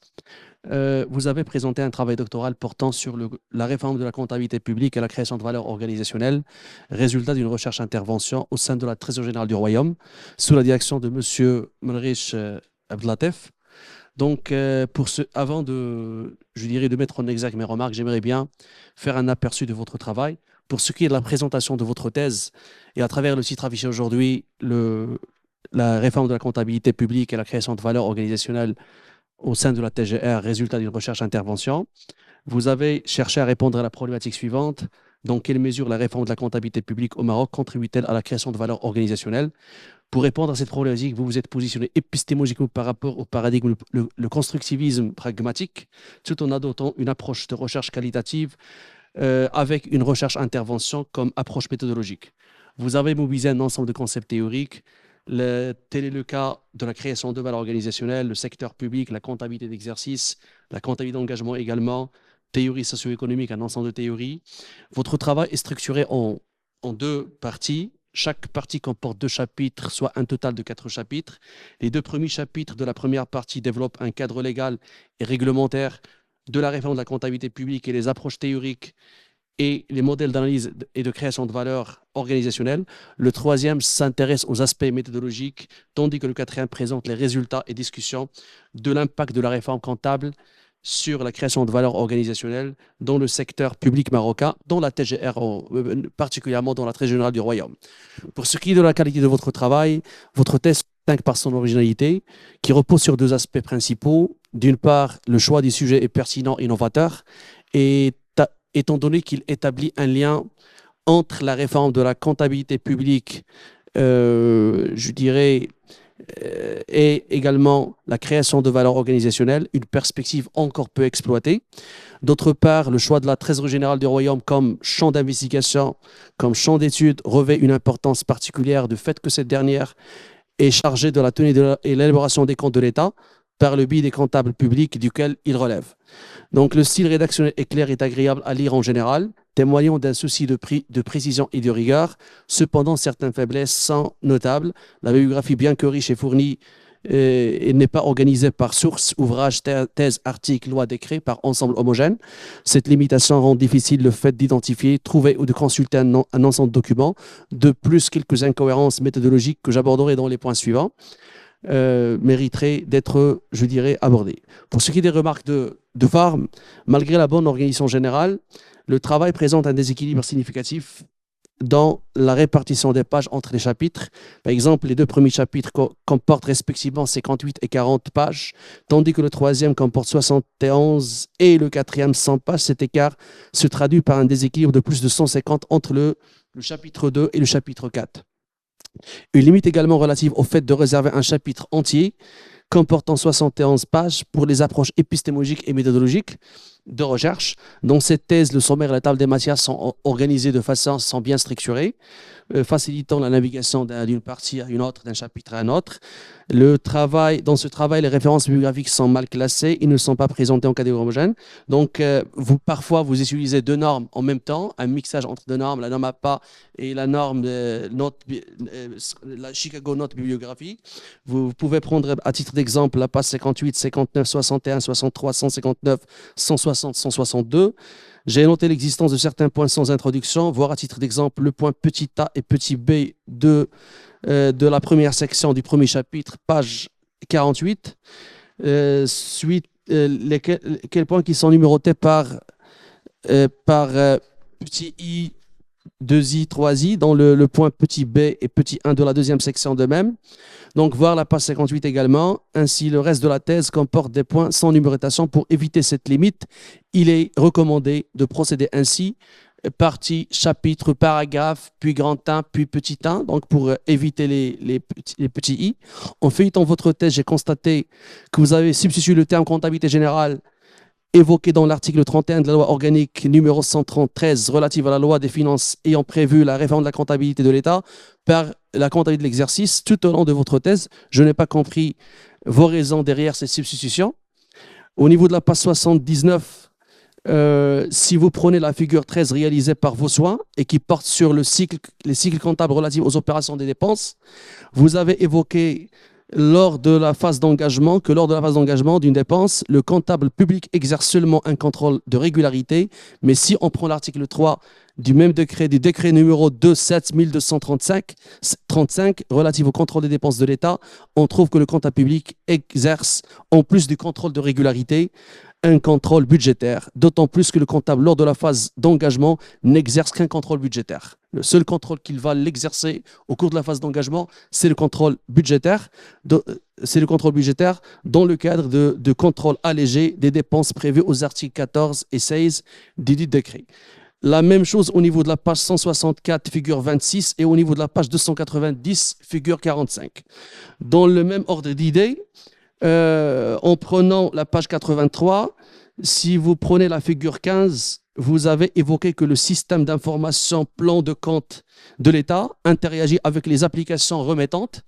[SPEAKER 7] Vous avez présenté un travail doctoral portant sur la réforme de la comptabilité publique et la création de valeur organisationnelle, résultat d'une recherche-intervention au sein de la Trésorerie générale du Royaume, sous la direction de M. Mrich Abdellatif. Donc, avant de mettre en exergue mes remarques, j'aimerais bien faire un aperçu de votre travail. Pour ce qui est de la présentation de votre thèse, et à travers le titre affiché aujourd'hui, la réforme de la comptabilité publique et la création de valeur organisationnelle au sein de la TGR, résultat d'une recherche-intervention, vous avez cherché à répondre à la problématique suivante. Dans quelle mesure la réforme de la comptabilité publique au Maroc contribue-t-elle à la création de valeur organisationnelle? Pour répondre à cette problématique, vous vous êtes positionné épistémologiquement par rapport au paradigme, le constructivisme pragmatique, tout en adoptant une approche de recherche qualitative avec une recherche-intervention comme approche méthodologique. Vous avez mobilisé un ensemble de concepts théoriques. Tel est le cas de la création de valeur organisationnelle, le secteur public, la comptabilité d'exercice, la comptabilité d'engagement également, théorie socio-économique, un ensemble de théories. Votre travail est structuré en deux parties. Chaque partie comporte 2 chapitres, soit un total de 4 chapitres. Les 2 premiers chapitres de la première partie développent un cadre légal et réglementaire de la réforme de la comptabilité publique et les approches théoriques et les modèles d'analyse et de création de valeur organisationnelle. Le troisième s'intéresse aux aspects méthodologiques, tandis que le quatrième présente les résultats et discussions de l'impact de la réforme comptable sur la création de valeur organisationnelle dans le secteur public marocain, dans la TGR, particulièrement dans la Trésorerie générale du Royaume. Pour ce qui est de la qualité de votre travail, votre thèse distingue par son originalité, qui repose sur 2 aspects principaux. D'une part, le choix des sujets est pertinent et novateur, et étant donné qu'il établit un lien entre la réforme de la comptabilité publique, et également la création de valeur organisationnelle, une perspective encore peu exploitée. D'autre part, le choix de la Trésorerie générale du Royaume comme champ d'investigation, comme champ d'étude, revêt une importance particulière du fait que cette dernière est chargée de la tenue et l'élaboration des comptes de l'État par le biais des comptables publics duquel il relève. Donc, le style rédactionnel est clair et agréable à lire en général, témoignant d'un souci de précision et de rigueur. Cependant, certaines faiblesses sont notables. La biographie, bien que riche et fournie, n'est pas organisée par source, ouvrage, thèse, article, loi, décret, par ensemble homogène. Cette limitation rend difficile le fait d'identifier, trouver ou de consulter un ensemble de documents. De plus, quelques incohérences méthodologiques que j'aborderai dans les points suivants mériteraient d'être, je dirais, abordées. Pour ce qui est des remarques de forme, malgré la bonne organisation générale, le travail présente un déséquilibre significatif dans la répartition des pages entre les chapitres. Par exemple, les deux premiers chapitres comportent respectivement 58 et 40 pages, tandis que le troisième comporte 71 et le quatrième 100 pages. Cet écart se traduit par un déséquilibre de plus de 150 entre le chapitre 2 et le chapitre 4. Une limite également relative au fait de réserver un chapitre entier comportant 71 pages pour les approches épistémologiques et méthodologiques de recherche. Dans cette thèse, le sommaire et la table des matières sont organisés de façon bien structurée, facilitant la navigation d'une partie à une autre, d'un chapitre à un autre. Dans ce travail, les références bibliographiques sont mal classées, ils ne sont pas présentés en catégorie homogène. Donc, parfois, vous utilisez deux normes en même temps, un mixage entre deux normes, la norme APA et la norme la Chicago Note Bibliographie. Vous pouvez prendre à titre d'exemple la page 58, 59, 61, 63, 159, 160, 162. J'ai noté l'existence de certains points sans introduction, voire à titre d'exemple le point petit a et petit b de la première section du premier chapitre, page 48, quels points qui sont numérotés par petit i, 2i, 3i, dans le point petit b et petit 1 de la deuxième section de même. Donc, voir la page 58 également. Ainsi, le reste de la thèse comporte des points sans numérotation. Pour éviter cette limite, il est recommandé de procéder ainsi, partie, chapitre, paragraphe, puis grand 1, puis petit 1, donc pour éviter les petits i. En feuilletant votre thèse, j'ai constaté que vous avez substitué le terme comptabilité générale évoqué dans l'article 31 de la loi organique numéro 133 relative à la loi des finances ayant prévu la réforme de la comptabilité de l'État par la comptabilité de l'exercice. Tout au long de votre thèse, je n'ai pas compris vos raisons derrière cette substitution. Au niveau de la page 79, si vous prenez la figure 13 réalisée par vos soins et qui porte sur les cycles comptables relatifs aux opérations des dépenses, vous avez évoqué lors de la phase d'engagement d'une dépense, le comptable public exerce seulement un contrôle de régularité. Mais si on prend l'article 3 du même décret, du décret numéro 27235 relatif au contrôle des dépenses de l'État, on trouve que le comptable public exerce, en plus du contrôle de régularité, un contrôle budgétaire, d'autant plus que le comptable, lors de la phase d'engagement, n'exerce qu'un contrôle budgétaire. Le seul contrôle qu'il va l'exercer au cours de la phase d'engagement, c'est le contrôle budgétaire. C'est le contrôle budgétaire dans le cadre de contrôle allégé des dépenses prévues aux articles 14 et 16 du dit décret. La même chose au niveau de la page 164, figure 26, et au niveau de la page 290, figure 45. Dans le même ordre d'idées, en prenant la page 83, si vous prenez la figure 15, vous avez évoqué que le système d'information plan de compte de l'État interagit avec les applications remettantes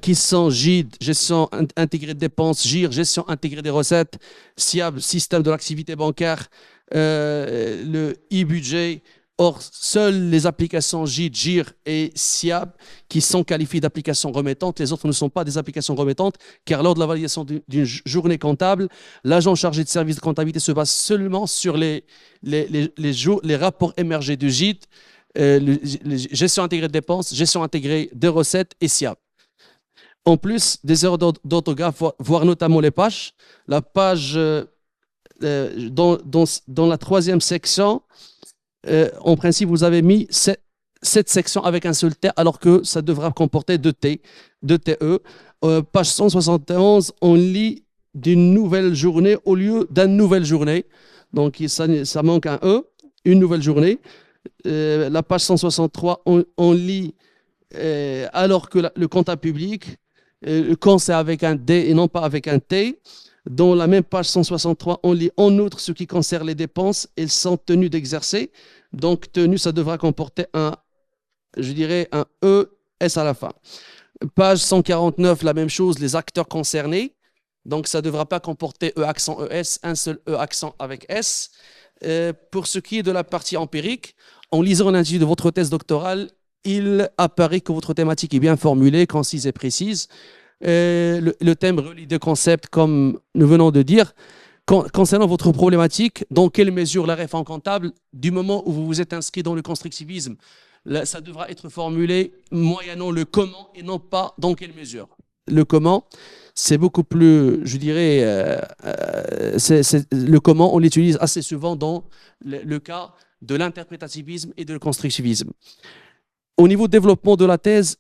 [SPEAKER 7] qui sont GID, gestion intégrée des dépenses, GIR, gestion intégrée des recettes, SIAB, système de l'activité bancaire, le e-budget. Or, seules les applications GID, GIR et SIAB qui sont qualifiées d'applications remettantes, les autres ne sont pas des applications remettantes, car lors de la validation d'une journée comptable, l'agent chargé de service de comptabilité se base seulement sur les rapports émergés de GID, gestion intégrée de dépenses, gestion intégrée des recettes et SIAB. En plus, des erreurs d'orthographe, voire notamment les pages. La page dans la troisième section, en principe, vous avez mis cette section avec un seul T, alors que ça devra comporter deux TE. Page 171, on lit d'une nouvelle journée au lieu d'une nouvelle journée. Donc, ça manque un E, une nouvelle journée. La page 163, on lit alors que le comptable public Quand c'est avec un D et non pas avec un T. Dans la même page 163, on lit en outre ce qui concerne les dépenses, elles sont tenues d'exercer. Donc, tenue, ça devra comporter je dirais, un ES à la fin. Page 149, la même chose, les acteurs concernés. Donc, ça ne devra pas comporter E accent ES, un seul E accent avec S. Pour ce qui est de la partie empirique, en lisant l'intitulé de votre thèse doctorale, il apparaît que votre thématique est bien formulée, concise et précise. Le thème relie deux concepts, comme nous venons de dire. Concernant votre problématique, dans quelle mesure la réforme comptable, du moment où vous vous êtes inscrit dans le constructivisme, ça devra être formulé moyennant le comment et non pas dans quelle mesure. Le comment, c'est beaucoup plus, je dirais, le comment, on l'utilise assez souvent dans le cas de l'interprétativisme et de constructivisme. Au niveau de développement de la thèse,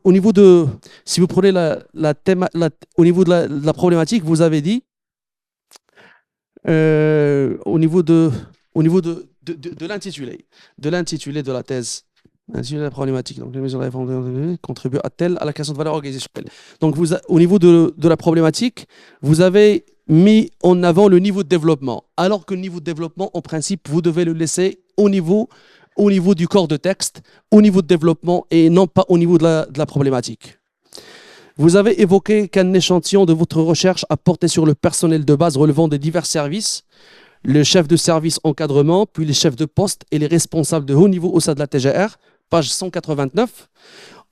[SPEAKER 7] au niveau de, si vous prenez au niveau de la problématique, vous avez dit, au niveau de l'intitulé de la thèse, l'intitulé de la problématique, donc les mesures de la réforme contribuent-elles à la création de valeur organisationnelle. Donc, au niveau de la problématique, vous avez mis en avant le niveau de développement, alors que le niveau de développement, en principe, vous devez le laisser au niveau du corps de texte, au niveau de développement et non pas au niveau de la problématique. Vous avez évoqué qu'un échantillon de votre recherche a porté sur le personnel de base relevant des divers services, le chef de service encadrement, puis les chefs de poste et les responsables de haut niveau au sein de la TGR, page 189.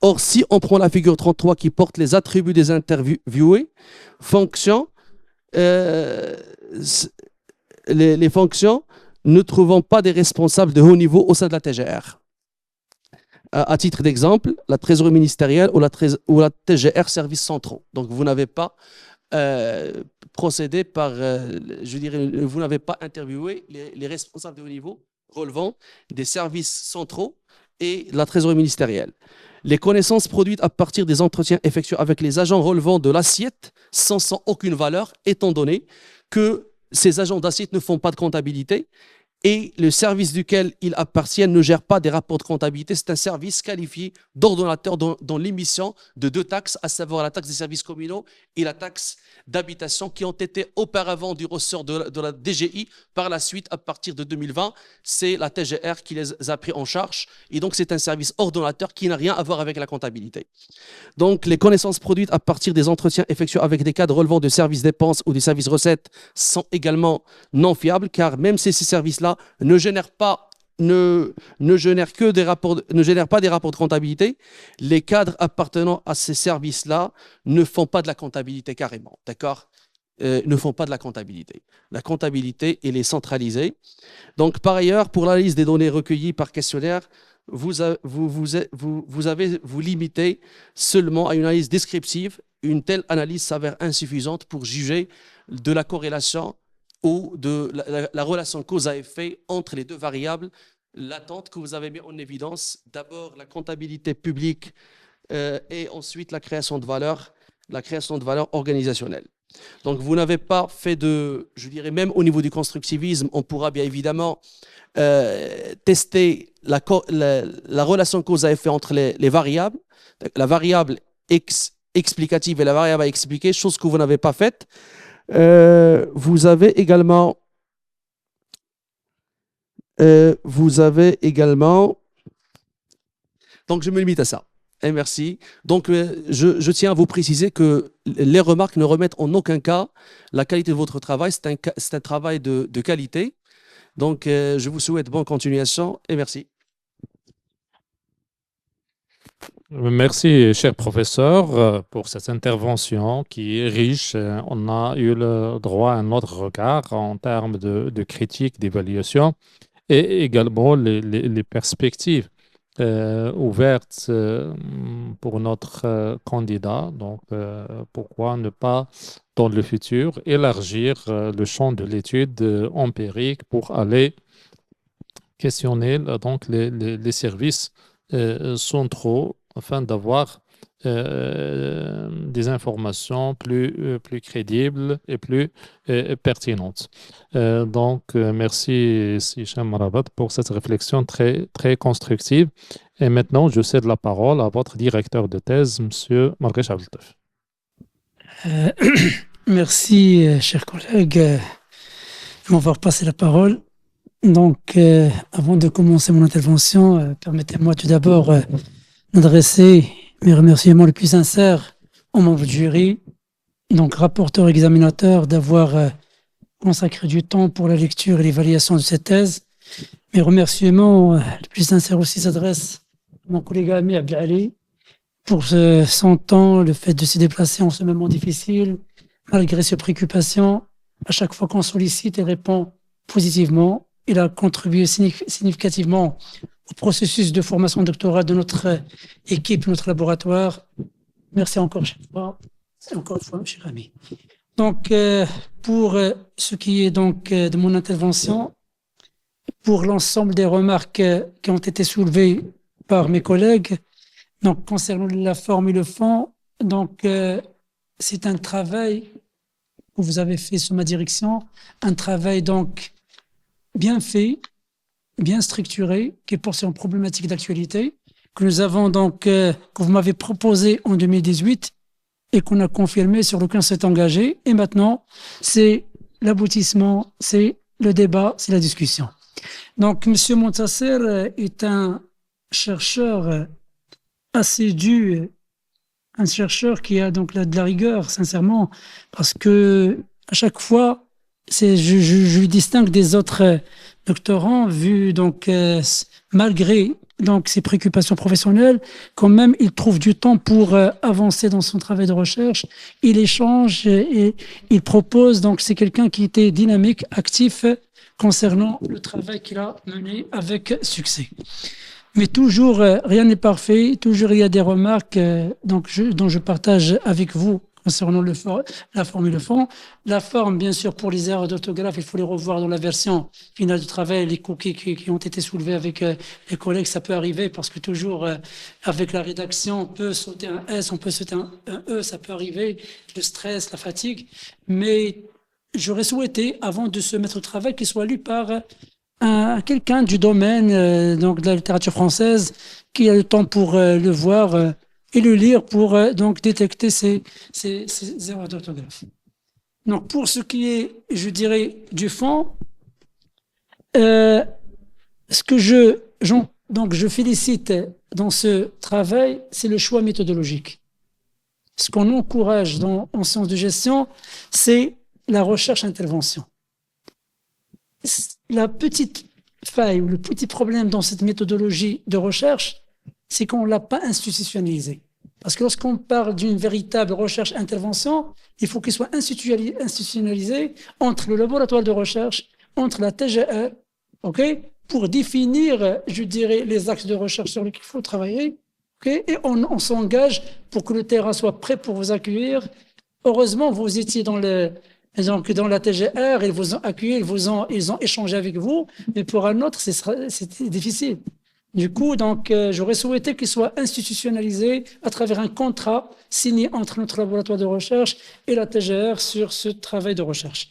[SPEAKER 7] Or, si on prend la figure 33 qui porte les attributs des interviewés, fonctions, les fonctions, ne trouvons pas des responsables de haut niveau au sein de la TGR. À titre d'exemple, la trésorerie ministérielle ou la TGR services centraux. Donc, vous n'avez pas procédé par, je dirais, vous n'avez pas interviewé les responsables de haut niveau relevant des services centraux et la trésorerie ministérielle. Les connaissances produites à partir des entretiens effectués avec les agents relevant de l'assiette sans aucune valeur, étant donné que ces agents d'assiette ne font pas de comptabilité et le service duquel ils appartiennent ne gère pas des rapports de comptabilité. C'est un service qualifié d'ordonnateur dans l'émission de deux taxes, à savoir la taxe des services communaux et la taxe d'habitation, qui ont été auparavant du ressort de la DGI. Par la suite, à partir de 2020, c'est la TGR qui les a pris en charge. Et donc, c'est un service ordonnateur qui n'a rien à voir avec la comptabilité. Donc, les connaissances produites à partir des entretiens effectués avec des cadres relevant de services dépenses ou des services recettes sont également non fiables, car même si ces services-là ne génèrent pas des rapports de comptabilité, les cadres appartenant à ces services-là ne font pas de la comptabilité carrément, d'accord? Ne font pas de la comptabilité. La comptabilité, elle est centralisée. Donc, par ailleurs, pour l'analyse des données recueillies par questionnaire, vous limitez seulement à une analyse descriptive. Une telle analyse s'avère insuffisante pour juger de la corrélation ou de la relation cause à effet entre les deux variables latentes que vous avez mis en évidence. D'abord, la comptabilité publique et ensuite la création de valeur organisationnelle. Donc, vous n'avez pas fait je dirais même au niveau du constructivisme, on pourra bien évidemment tester la relation cause à effet entre les variables, la variable explicative et la variable à expliquer, chose que vous n'avez pas faite. Vous avez également, donc je me limite à ça. Et merci. Donc, je tiens à vous préciser que les remarques ne remettent en aucun cas la qualité de votre travail. C'est un travail de qualité. Donc, je vous souhaite bonne continuation et merci.
[SPEAKER 1] Merci, cher professeur, pour cette intervention qui est riche. On a eu le droit à un autre regard en termes de critique, d'évaluation et également les perspectives ouvertes pour notre candidat. Donc, pourquoi ne pas, dans le futur, élargir le champ de l'étude empirique pour aller questionner donc les services centraux afin d'avoir des informations plus crédibles et plus pertinentes. Merci Hicham Marabat pour cette réflexion très, très constructive. Et maintenant, je cède la parole à votre directeur de thèse, M. Marguerite Abdeltef.
[SPEAKER 8] Euh, Merci, chers collègues. On va repasser la parole. Donc, avant de commencer mon intervention, permettez-moi tout d'abord d'adresser mes remerciements les plus sincères aux membres du jury, donc rapporteurs et examinateurs, d'avoir consacré du temps pour la lecture et l'évaluation de cette thèse. Mes remerciements les plus sincères aussi s'adressent à mon collègue ami Abdelali pour son temps, le fait de se déplacer en ce moment difficile, malgré ses préoccupations. À chaque fois qu'on sollicite, il répond positivement. Il a contribué significativement au processus de formation doctorale de notre équipe, notre laboratoire. Merci encore une fois, cher ami. Donc, pour ce qui est donc de mon intervention, pour l'ensemble des remarques qui ont été soulevées par mes collègues, donc concernant la forme et le fond, donc c'est un travail que vous avez fait sous ma direction, un travail donc bien fait, bien structuré, qui porte sur une problématique d'actualité, que nous avons donc, que vous m'avez proposé en 2018 et qu'on a confirmé, sur lequel on s'est engagé. Et maintenant, c'est l'aboutissement, c'est le débat, c'est la discussion. Donc, M. Montasser est un chercheur assidu, un chercheur qui a donc de la rigueur, sincèrement, parce que à chaque fois, je lui distingue des autres doctorants, vu donc malgré donc ses préoccupations professionnelles, quand même il trouve du temps pour avancer dans son travail de recherche. Il échange et il propose. Donc c'est quelqu'un qui était dynamique, actif concernant le travail qu'il a mené avec succès. Mais toujours, rien n'est parfait. Toujours, il y a des remarques dont je partage avec vous concernant la forme et le fond. La forme, bien sûr, pour les erreurs d'orthographe, il faut les revoir dans la version finale du travail. Les cookies qui ont été soulevés avec les collègues, ça peut arriver parce que toujours, avec la rédaction, on peut sauter un S, on peut sauter un E, ça peut arriver, le stress, la fatigue. Mais j'aurais souhaité, avant de se mettre au travail, qu'il soit lu par quelqu'un du domaine donc de la littérature française qui a le temps pour le voir et le lire pour donc détecter ces erreurs d'orthographe. Donc pour ce qui est, je dirais, du fond, ce que je félicite dans ce travail, c'est le choix méthodologique. Ce qu'on encourage en sciences de gestion, c'est la recherche-intervention. La petite faille ou le petit problème dans cette méthodologie de recherche, c'est qu'on ne l'a pas institutionnalisé. Parce que lorsqu'on parle d'une véritable recherche-intervention, il faut qu'il soit institutionnalisé entre le laboratoire de recherche, entre la TGR, pour définir, je dirais, les axes de recherche sur lesquels il faut travailler. Et on s'engage pour que le terrain soit prêt pour vous accueillir. Heureusement, vous étiez dans la TGR, ils vous ont accueilli, ils ont échangé avec vous, mais pour un autre, c'est difficile. Du coup, donc, j'aurais souhaité qu'il soit institutionnalisé à travers un contrat signé entre notre laboratoire de recherche et la TGR sur ce travail de recherche.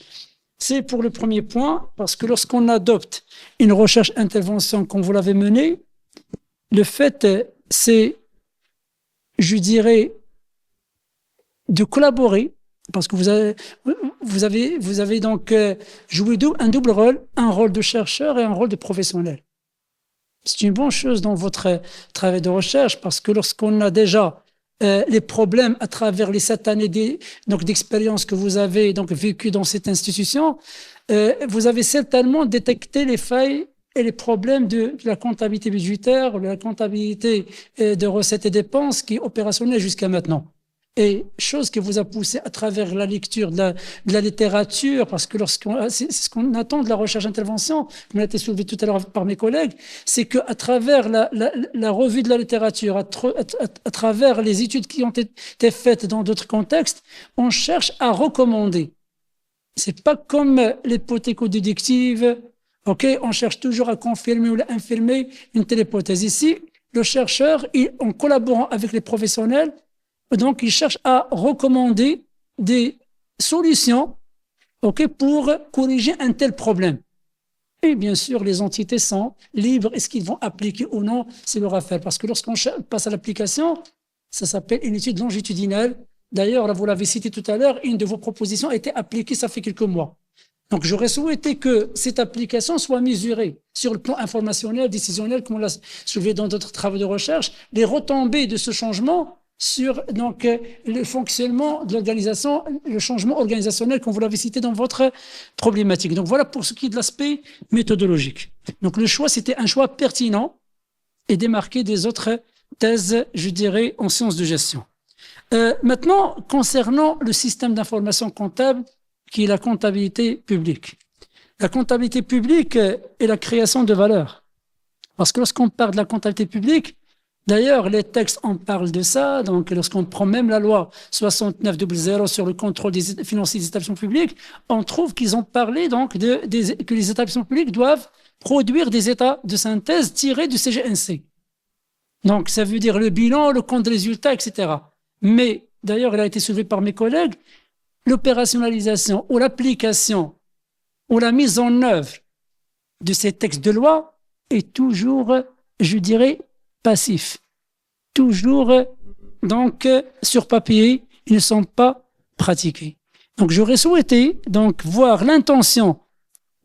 [SPEAKER 8] C'est pour le premier point, parce que lorsqu'on adopte une recherche-intervention comme vous l'avez menée, le fait, c'est, je dirais, de collaborer, parce que vous avez donc joué un double rôle, un rôle de chercheur et un rôle de professionnel. C'est une bonne chose dans votre travail de recherche parce que lorsqu'on a déjà les problèmes à travers les 7 années d'expérience que vous avez donc vécu dans cette institution, vous avez certainement détecté les failles et les problèmes de la comptabilité budgétaire, de la comptabilité de recettes et dépenses qui est opérationnelle jusqu'à maintenant. Et chose qui vous a poussé à travers la lecture de la littérature, parce que c'est ce qu'on attend de la recherche-intervention, comme a été soulevé tout à l'heure par mes collègues, c'est qu'à travers la revue de la littérature, à travers les études qui ont été faites dans d'autres contextes, on cherche à recommander. C'est pas comme l'hypothèque déductive, on cherche toujours à confirmer ou à infirmer une telle hypothèse. Ici, le chercheur, en collaborant avec les professionnels, donc il cherche à recommander des solutions, ok, pour corriger un tel problème. Et bien sûr, les entités sont libres. Est-ce qu'ils vont appliquer ou non, c'est leur affaire. Parce que lorsqu'on passe à l'application, ça s'appelle une étude longitudinale. D'ailleurs, là, vous l'avez cité tout à l'heure, une de vos propositions a été appliquée, ça fait quelques mois. Donc, j'aurais souhaité que cette application soit mesurée sur le plan informationnel, décisionnel, comme on l'a soulevé dans d'autres travaux de recherche, les retombées de ce changement sur donc le fonctionnement de l'organisation, le changement organisationnel, comme vous l'avez cité dans votre problématique. Donc, voilà pour ce qui est de l'aspect méthodologique. Donc, le choix, c'était un choix pertinent et démarqué des autres thèses, je dirais, en sciences de gestion. Maintenant, concernant le système d'information comptable, qui est la comptabilité publique. La comptabilité publique est la création de valeur. Parce que lorsqu'on parle de la comptabilité publique, d'ailleurs, les textes en parlent de ça. Donc, lorsqu'on prend même la loi 6900 sur le contrôle des financiers des établissements publics, on trouve qu'ils ont parlé donc que les établissements publics doivent produire des états de synthèse tirés du CGNC. Donc, ça veut dire le bilan, le compte de résultats, etc. Mais, d'ailleurs, il a été soulevé par mes collègues, l'opérationnalisation ou l'application ou la mise en œuvre de ces textes de loi est toujours, je dirais, passif. Toujours, donc, sur papier, ils ne sont pas pratiqués. Donc, j'aurais souhaité, donc, voir l'intention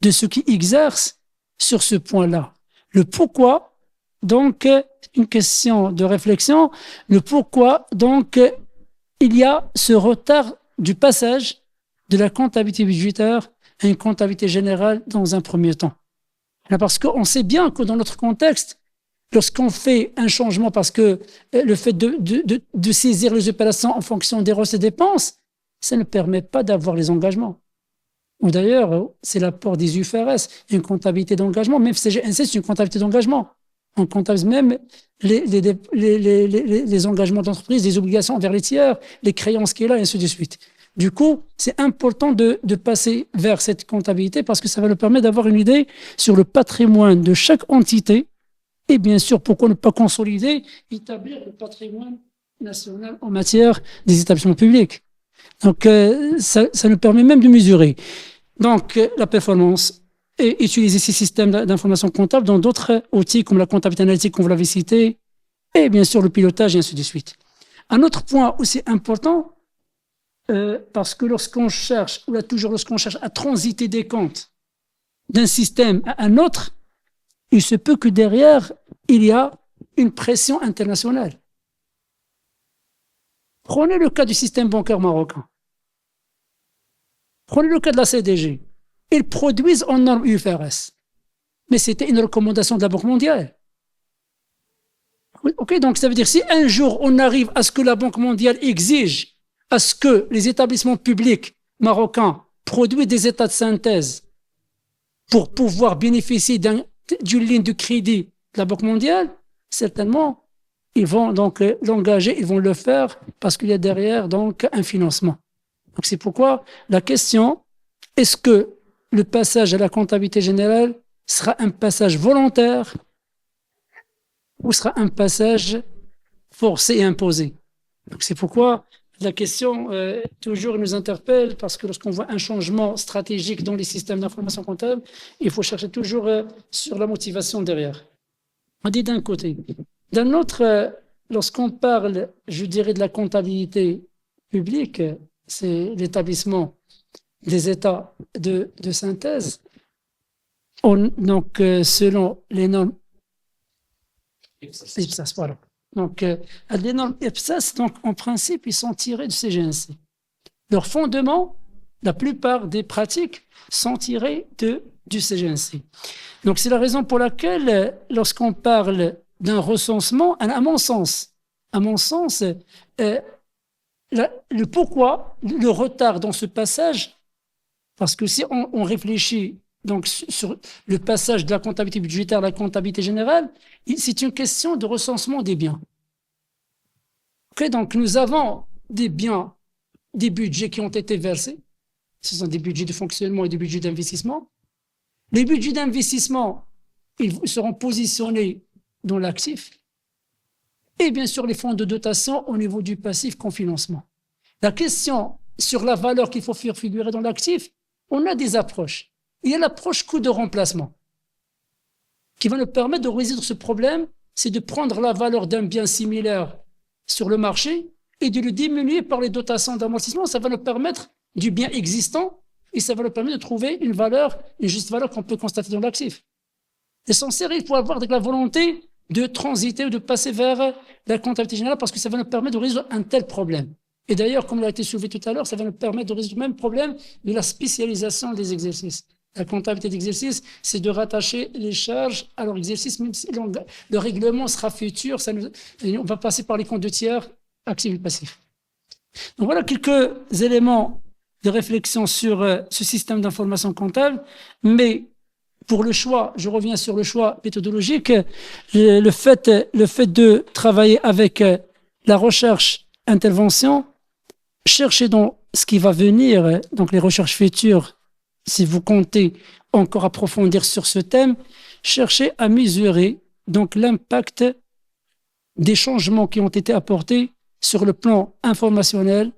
[SPEAKER 8] de ceux qui exercent sur ce point-là. Le pourquoi, donc, une question de réflexion, le pourquoi, donc, il y a ce retard du passage de la comptabilité budgétaire à une comptabilité générale dans un premier temps. Parce qu'on sait bien que dans notre contexte, lorsqu'on fait un changement, parce que le fait de saisir les opérations en fonction des recettes et dépenses, ça ne permet pas d'avoir les engagements. Ou d'ailleurs, c'est l'apport des UFRS, une comptabilité d'engagement, même CGNC, c'est une comptabilité d'engagement. On comptabilise même les engagements d'entreprise, les obligations envers les tiers, les créances qu'il a, et ainsi de suite. Du coup, c'est important de passer vers cette comptabilité parce que ça va nous permettre d'avoir une idée sur le patrimoine de chaque entité et bien sûr, pourquoi ne pas consolider, établir le patrimoine national en matière des établissements publics. Donc, ça nous permet même de mesurer donc la performance et utiliser ces systèmes d'information comptable dans d'autres outils comme la comptabilité analytique, comme vous l'avez cité, et bien sûr le pilotage et ainsi de suite. Un autre point aussi important, parce que lorsqu'on cherche, ou là toujours lorsqu'on cherche à transiter des comptes d'un système à un autre, il se peut que derrière, il y a une pression internationale. Prenez le cas du système bancaire marocain. Prenez le cas de la CDG. Ils produisent en normes UFRS. Mais c'était une recommandation de la Banque mondiale. Ok, donc ça veut dire si un jour on arrive à ce que la Banque mondiale exige à ce que les établissements publics marocains produisent des états de synthèse pour pouvoir bénéficier d'une ligne de crédit de la Banque mondiale, certainement, ils vont donc l'engager, ils vont le faire parce qu'il y a derrière donc un financement. Donc c'est pourquoi la question, est-ce que le passage à la comptabilité générale sera un passage volontaire ou sera un passage forcé et imposé? Donc c'est pourquoi la question toujours nous interpelle parce que lorsqu'on voit un changement stratégique dans les systèmes d'information comptable, il faut chercher toujours sur la motivation derrière. On dit d'un côté. D'un autre, lorsqu'on parle, je dirais, de la comptabilité publique, c'est l'établissement des états de synthèse. Donc, selon les normes IPSAS, voilà. Donc, les normes IPSAS, donc, en principe, ils sont tirés du CGNC. Leurs fondements, la plupart des pratiques sont tirés du CGNC. Donc, c'est la raison pour laquelle, lorsqu'on parle d'un recensement, à mon sens, le pourquoi, le retard dans ce passage, parce que si on réfléchit donc, sur le passage de la comptabilité budgétaire à la comptabilité générale, c'est une question de recensement des biens. Okay, donc, nous avons des biens, des budgets qui ont été versés. Ce sont des budgets de fonctionnement et des budgets d'investissement. Les budgets d'investissement, ils seront positionnés dans l'actif. et bien sûr les fonds de dotation au niveau du passif confinancement. La question sur la valeur qu'il faut faire figurer dans l'actif, on a des approches. Il y a l'approche coût de remplacement qui va nous permettre de résoudre ce problème, c'est de prendre la valeur d'un bien similaire sur le marché et de le diminuer par les dotations d'amortissement. Ça va nous permettre du bien existant et ça va nous permettre de trouver une valeur, une juste valeur qu'on peut constater dans l'actif. L'essentiel, il faut avoir la volonté de transiter ou de passer vers la comptabilité générale parce que ça va nous permettre de résoudre un tel problème. Et d'ailleurs, comme il a été soulevé tout à l'heure, ça va nous permettre de résoudre le même problème de la spécialisation des exercices. La comptabilité d'exercice, c'est de rattacher les charges à leur exercice, même si le règlement sera futur, on va passer par les comptes de tiers, actifs et passifs. Donc voilà quelques éléments de réflexion sur ce système d'information comptable, mais pour le choix, je reviens sur le choix méthodologique, le fait de travailler avec la recherche intervention, chercher dans ce qui va venir, donc les recherches futures, si vous comptez encore approfondir sur ce thème, cherchez à mesurer donc l'impact des changements qui ont été apportés sur le plan informationnel,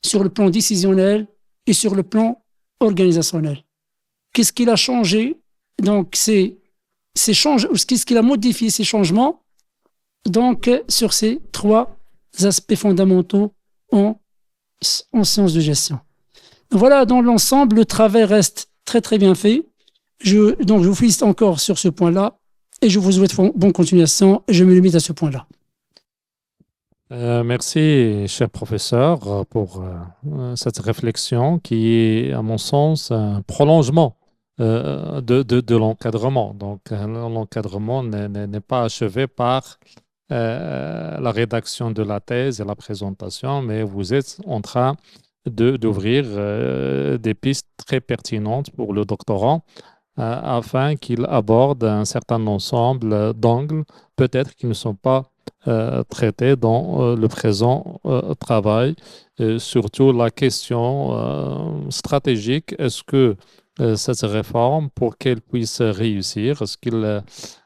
[SPEAKER 8] sur le plan décisionnel et sur le plan organisationnel. Qu'est-ce qu'il a changé? Donc, qu'est-ce qu'il a modifié ces changements? Donc, sur ces trois aspects fondamentaux en sciences de gestion. Voilà, dans l'ensemble, le travail reste très très bien fait. Donc, je vous félicite encore sur ce point-là et je vous souhaite bonne continuation et je me limite à ce point-là.
[SPEAKER 1] Merci, cher professeur, pour cette réflexion qui est, à mon sens, un prolongement de l'encadrement. Donc, l'encadrement n'est pas achevé par la rédaction de la thèse et la présentation, mais vous êtes en train d'ouvrir des pistes très pertinentes pour le doctorant afin qu'il aborde un certain ensemble d'angles, peut-être qui ne sont pas traités dans le présent travail. Surtout la question stratégique, est-ce que cette réforme, pour qu'elle puisse réussir, est-ce qu'il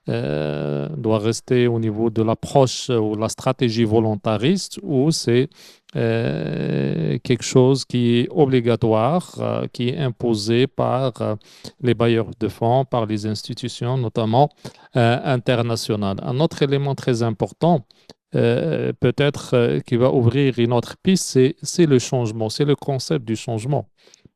[SPEAKER 1] doit rester au niveau de l'approche ou la stratégie volontariste ou c'est quelque chose qui est obligatoire, qui est imposé par les bailleurs de fonds, par les institutions, notamment internationales. Un autre élément très important, peut-être qui va ouvrir une autre piste, c'est le changement, c'est le concept du changement.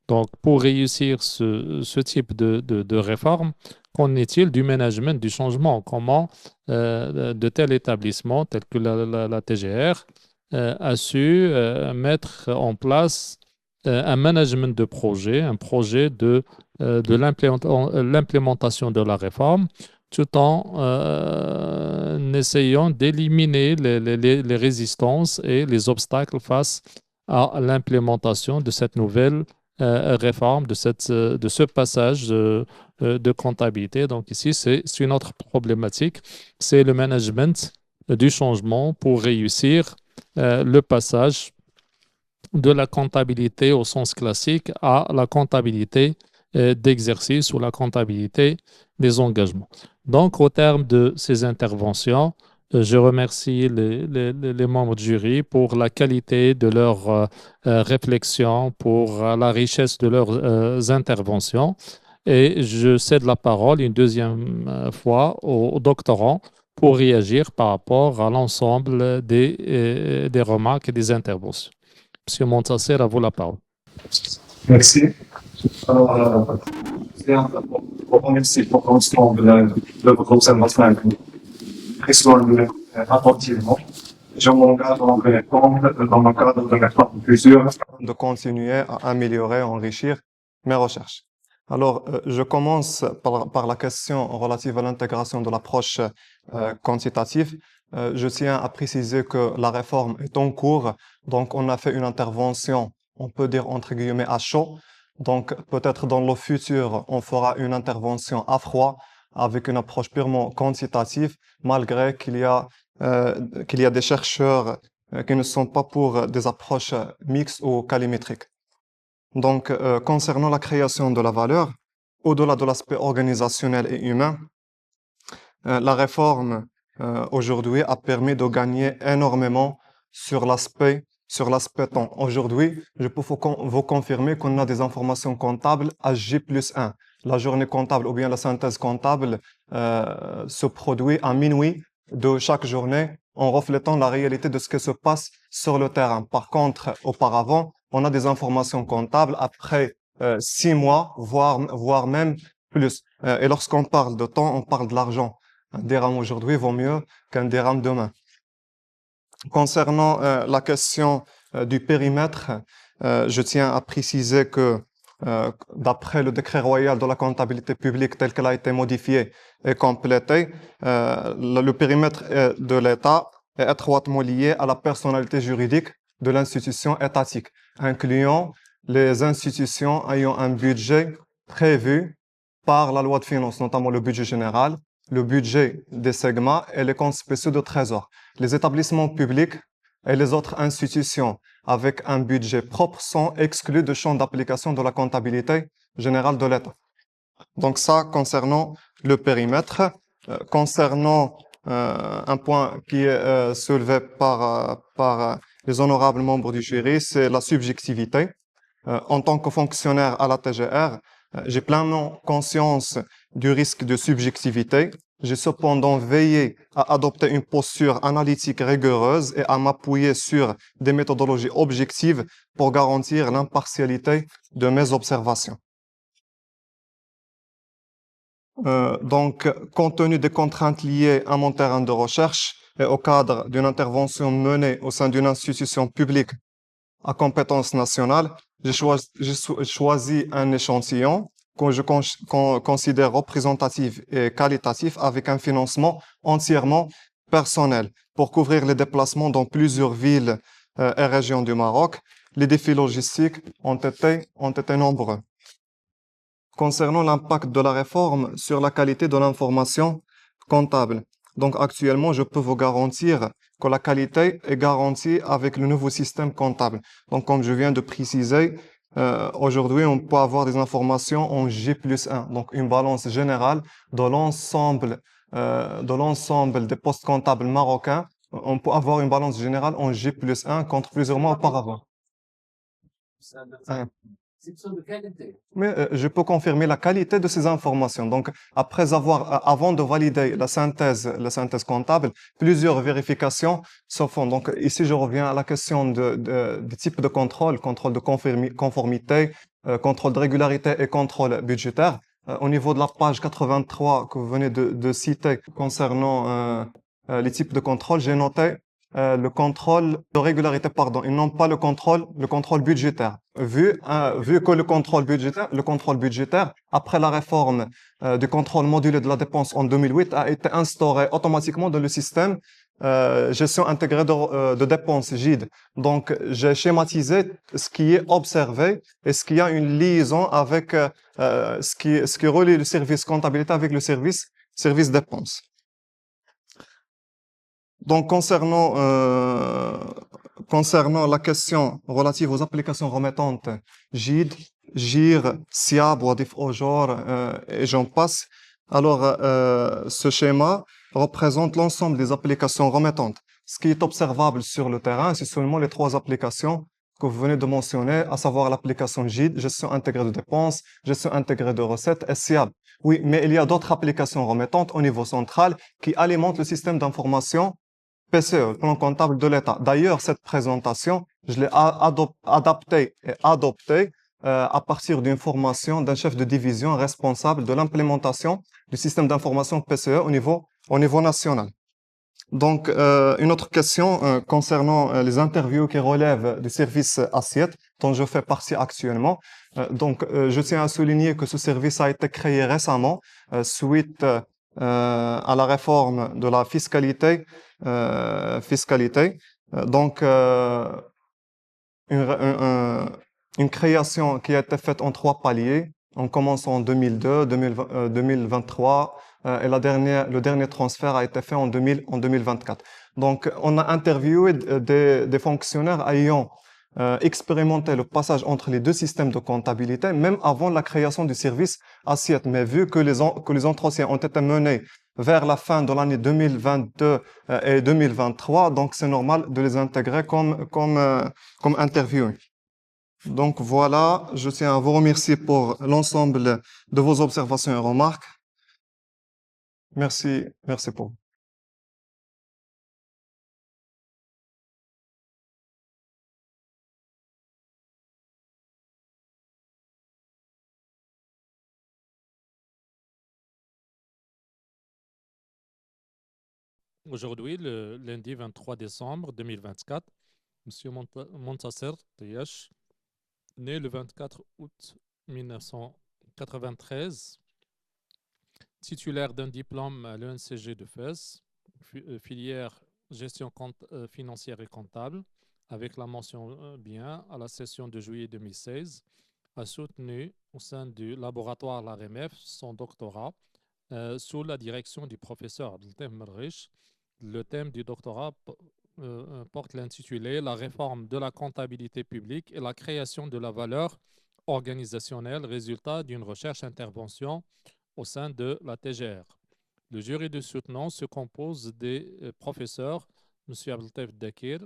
[SPEAKER 1] Donc, pour réussir ce type de réforme, qu'en est-il du management du changement? Comment de tels établissements tels que la TGR a su mettre en place un management de projet, un projet de l'implémentation de la réforme, tout en essayant d'éliminer les résistances et les obstacles face à l'implémentation de cette nouvelle réforme, de ce passage de comptabilité. Donc ici, c'est une autre problématique, c'est le management du changement pour réussir le passage de la comptabilité au sens classique à la comptabilité d'exercice ou la comptabilité des engagements. Donc, au terme de ces interventions, je remercie les membres du jury pour la qualité de leurs réflexions, pour la richesse de leurs interventions. Et je cède la parole une deuxième fois au doctorant pour réagir par rapport à l'ensemble des remarques et des interventions. Monsieur Montasser, à vous la parole.
[SPEAKER 9] Merci. Alors, je vous remercie pour l'ensemble de votre observation répondre attentivement. Je m'engage en répondre dans le cadre de la conclusion.
[SPEAKER 2] De continuer à améliorer, enrichir mes recherches. Alors, je commence par la question relative à l'intégration de l'approche quantitative. Je tiens à préciser que la réforme est en cours, donc on a fait une intervention, on peut dire entre guillemets à chaud. Donc, peut-être dans le futur, on fera une intervention à froid avec une approche purement quantitative, malgré qu'il y a des chercheurs qui ne sont pas pour des approches mixtes ou calimétriques. Donc, concernant la création de la valeur, au-delà de l'aspect organisationnel et humain, la réforme aujourd'hui a permis de gagner énormément sur l'aspect temps. Aujourd'hui, je peux vous confirmer qu'on a des informations comptables à J+1. La journée comptable ou bien la synthèse comptable se produit à minuit de chaque journée en reflétant la réalité de ce qui se passe sur le terrain. Par contre, auparavant, on a des informations comptables après 6 mois, voire même plus. Et lorsqu'on parle de temps, on parle de l'argent. Un dirham aujourd'hui vaut mieux qu'un dirham demain. Concernant la question du périmètre, je tiens à préciser que d'après le décret royal de la comptabilité publique tel qu'il a été modifié et complété, le périmètre de l'État est étroitement lié à la personnalité juridique de l'institution étatique, incluant les institutions ayant un budget prévu par la loi de finances, notamment le budget général, le budget des segments et les comptes spéciaux de trésor. Les établissements publics et les autres institutions avec un budget propre sont exclus du champ d'application de la comptabilité générale de l'État. Donc ça, concernant le périmètre. Concernant un point qui est soulevé par les honorables membres du jury, c'est la subjectivité. En tant que fonctionnaire à la TGR, j'ai pleinement conscience du risque de subjectivité. J'ai cependant veillé à adopter une posture analytique rigoureuse et à m'appuyer sur des méthodologies objectives pour garantir l'impartialité de mes observations. Donc, compte tenu des contraintes liées à mon terrain de recherche et au cadre d'une intervention menée au sein d'une institution publique à compétence nationale, j'ai choisi un échantillon que je considère représentatif et qualitatif avec un financement entièrement personnel pour couvrir les déplacements dans plusieurs villes et régions du Maroc. Les défis logistiques ont été nombreux. Concernant l'impact de la réforme sur la qualité de l'information comptable. Donc actuellement, je peux vous garantir que la qualité est garantie avec le nouveau système comptable. Donc comme je viens de préciser, aujourd'hui, on peut avoir des informations en J+1, donc une balance générale de l'ensemble des postes comptables marocains. On peut avoir une balance générale en J+1 contre plusieurs mois auparavant. Mais je peux confirmer la qualité de ces informations. Donc, avant de valider la synthèse comptable, plusieurs vérifications se font. Donc, ici, je reviens à la question du type de contrôle de conformité, contrôle de régularité et contrôle budgétaire. Au niveau de la page 83 que vous venez de citer concernant les types de contrôle, j'ai noté le contrôle de régularité, et non pas le contrôle budgétaire. Vu que le contrôle budgétaire, après la réforme du contrôle modulé de la dépense en 2008, a été instauré automatiquement dans le système gestion intégrée de dépenses, GID. Donc, j'ai schématisé ce qui est observé et ce qui a une liaison avec ce qui relie le service comptabilité avec le service dépenses. Donc, concernant la question relative aux applications remettantes GID, GIR, SIAB, Wadif Ojor, et j'en passe, alors ce schéma représente l'ensemble des applications remettantes. Ce qui est observable sur le terrain, c'est seulement les 3 applications que vous venez de mentionner, à savoir l'application GID, gestion intégrée de dépenses, gestion intégrée de recettes, et SIAB. Oui, mais il y a d'autres applications remettantes au niveau central qui alimentent le système d'information PCE, plan comptable de l'État. D'ailleurs, cette présentation, je l'ai adaptée et adoptée à partir d'une formation d'un chef de division responsable de l'implémentation du système d'information PCE au niveau national. Donc, une autre question concernant les interviews qui relèvent du service assiette, dont je fais partie actuellement. Donc, je tiens à souligner que ce service a été créé récemment suite à la réforme de la fiscalité. Donc, une création qui a été faite en 3 paliers. On commence en 2002, 2023 et le dernier transfert a été fait en 2024. Donc, on a interviewé des fonctionnaires ayant expérimenté le passage entre les 2 systèmes de comptabilité, même avant la création du service assiette. Mais vu que les entretiens ont été menés vers la fin de l'année 2022 et 2023, donc c'est normal de les intégrer comme interview. Donc voilà, je tiens à vous remercier pour l'ensemble de vos observations et remarques. Merci pour.
[SPEAKER 1] Aujourd'hui, le lundi 23 décembre 2024, M. Montasser Tayash, né le 24 août 1993, titulaire d'un diplôme à l'ENCG de Fès, filière gestion financière et comptable, avec la mention bien à la session de juillet 2016, a soutenu au sein du laboratoire l'ARMF son doctorat sous la direction du professeur Abdeltem Merrish. Le thème du doctorat porte l'intitulé La réforme de la comptabilité publique et la création de la valeur organisationnelle, résultat d'une recherche-intervention au sein de la TGR. Le jury de soutenants se compose des professeurs M. Abdeltef Dakir,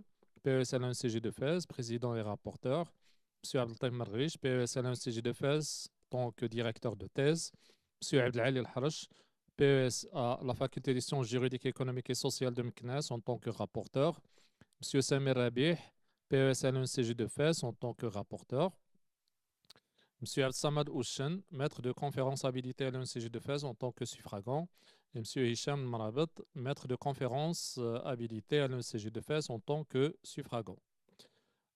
[SPEAKER 1] PESL1CG de Fès, président et rapporteur, M. Abdeltem Marriche, PESL1CG de Fès, en tant que directeur de thèse, M. Abdelali El-Harash, PES à la faculté des sciences juridiques, économiques et sociales de Meknès en tant que rapporteur, M. Samir Rabih, PESL1CG de Fès en tant que rapporteur, M. Al-Samad Ouchen, maître de conférence habilité à l'UNCG de Fès en tant que suffragant, et M. Hicham Marabet, maître de conférence habilité à l'UNCG de Fès en tant que suffragant.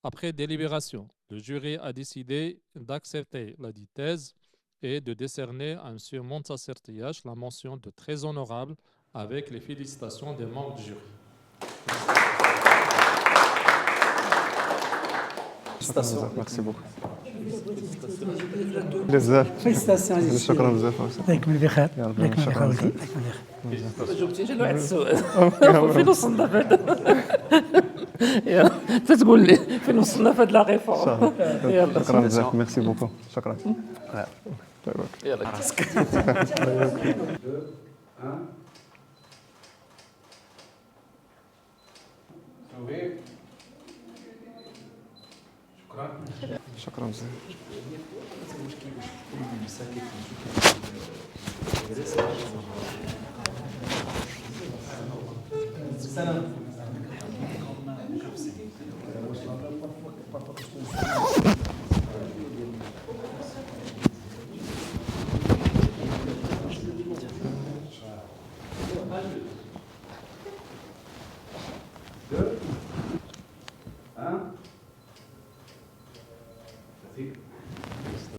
[SPEAKER 1] Après délibération, le jury a décidé d'accepter la dite thèse et de décerner à M. Montasser Tayash la mention de très honorable avec les félicitations des membres du jury.
[SPEAKER 2] Merci beaucoup.
[SPEAKER 8] فيليستاسيون
[SPEAKER 2] شكرا بزاف.
[SPEAKER 8] الله يكمل بخير الله يكمل بخير ولدي الله يكمل بخير
[SPEAKER 5] جاوبتي على واحد السؤال فين وصلنا تقول لي فين وصلنا في هاد لا ريفورم يلا
[SPEAKER 2] شكرا بزاف. ميرسي بوكو. شكرا.
[SPEAKER 5] يلا راسك
[SPEAKER 2] شكرا بزاف.
[SPEAKER 10] Merci.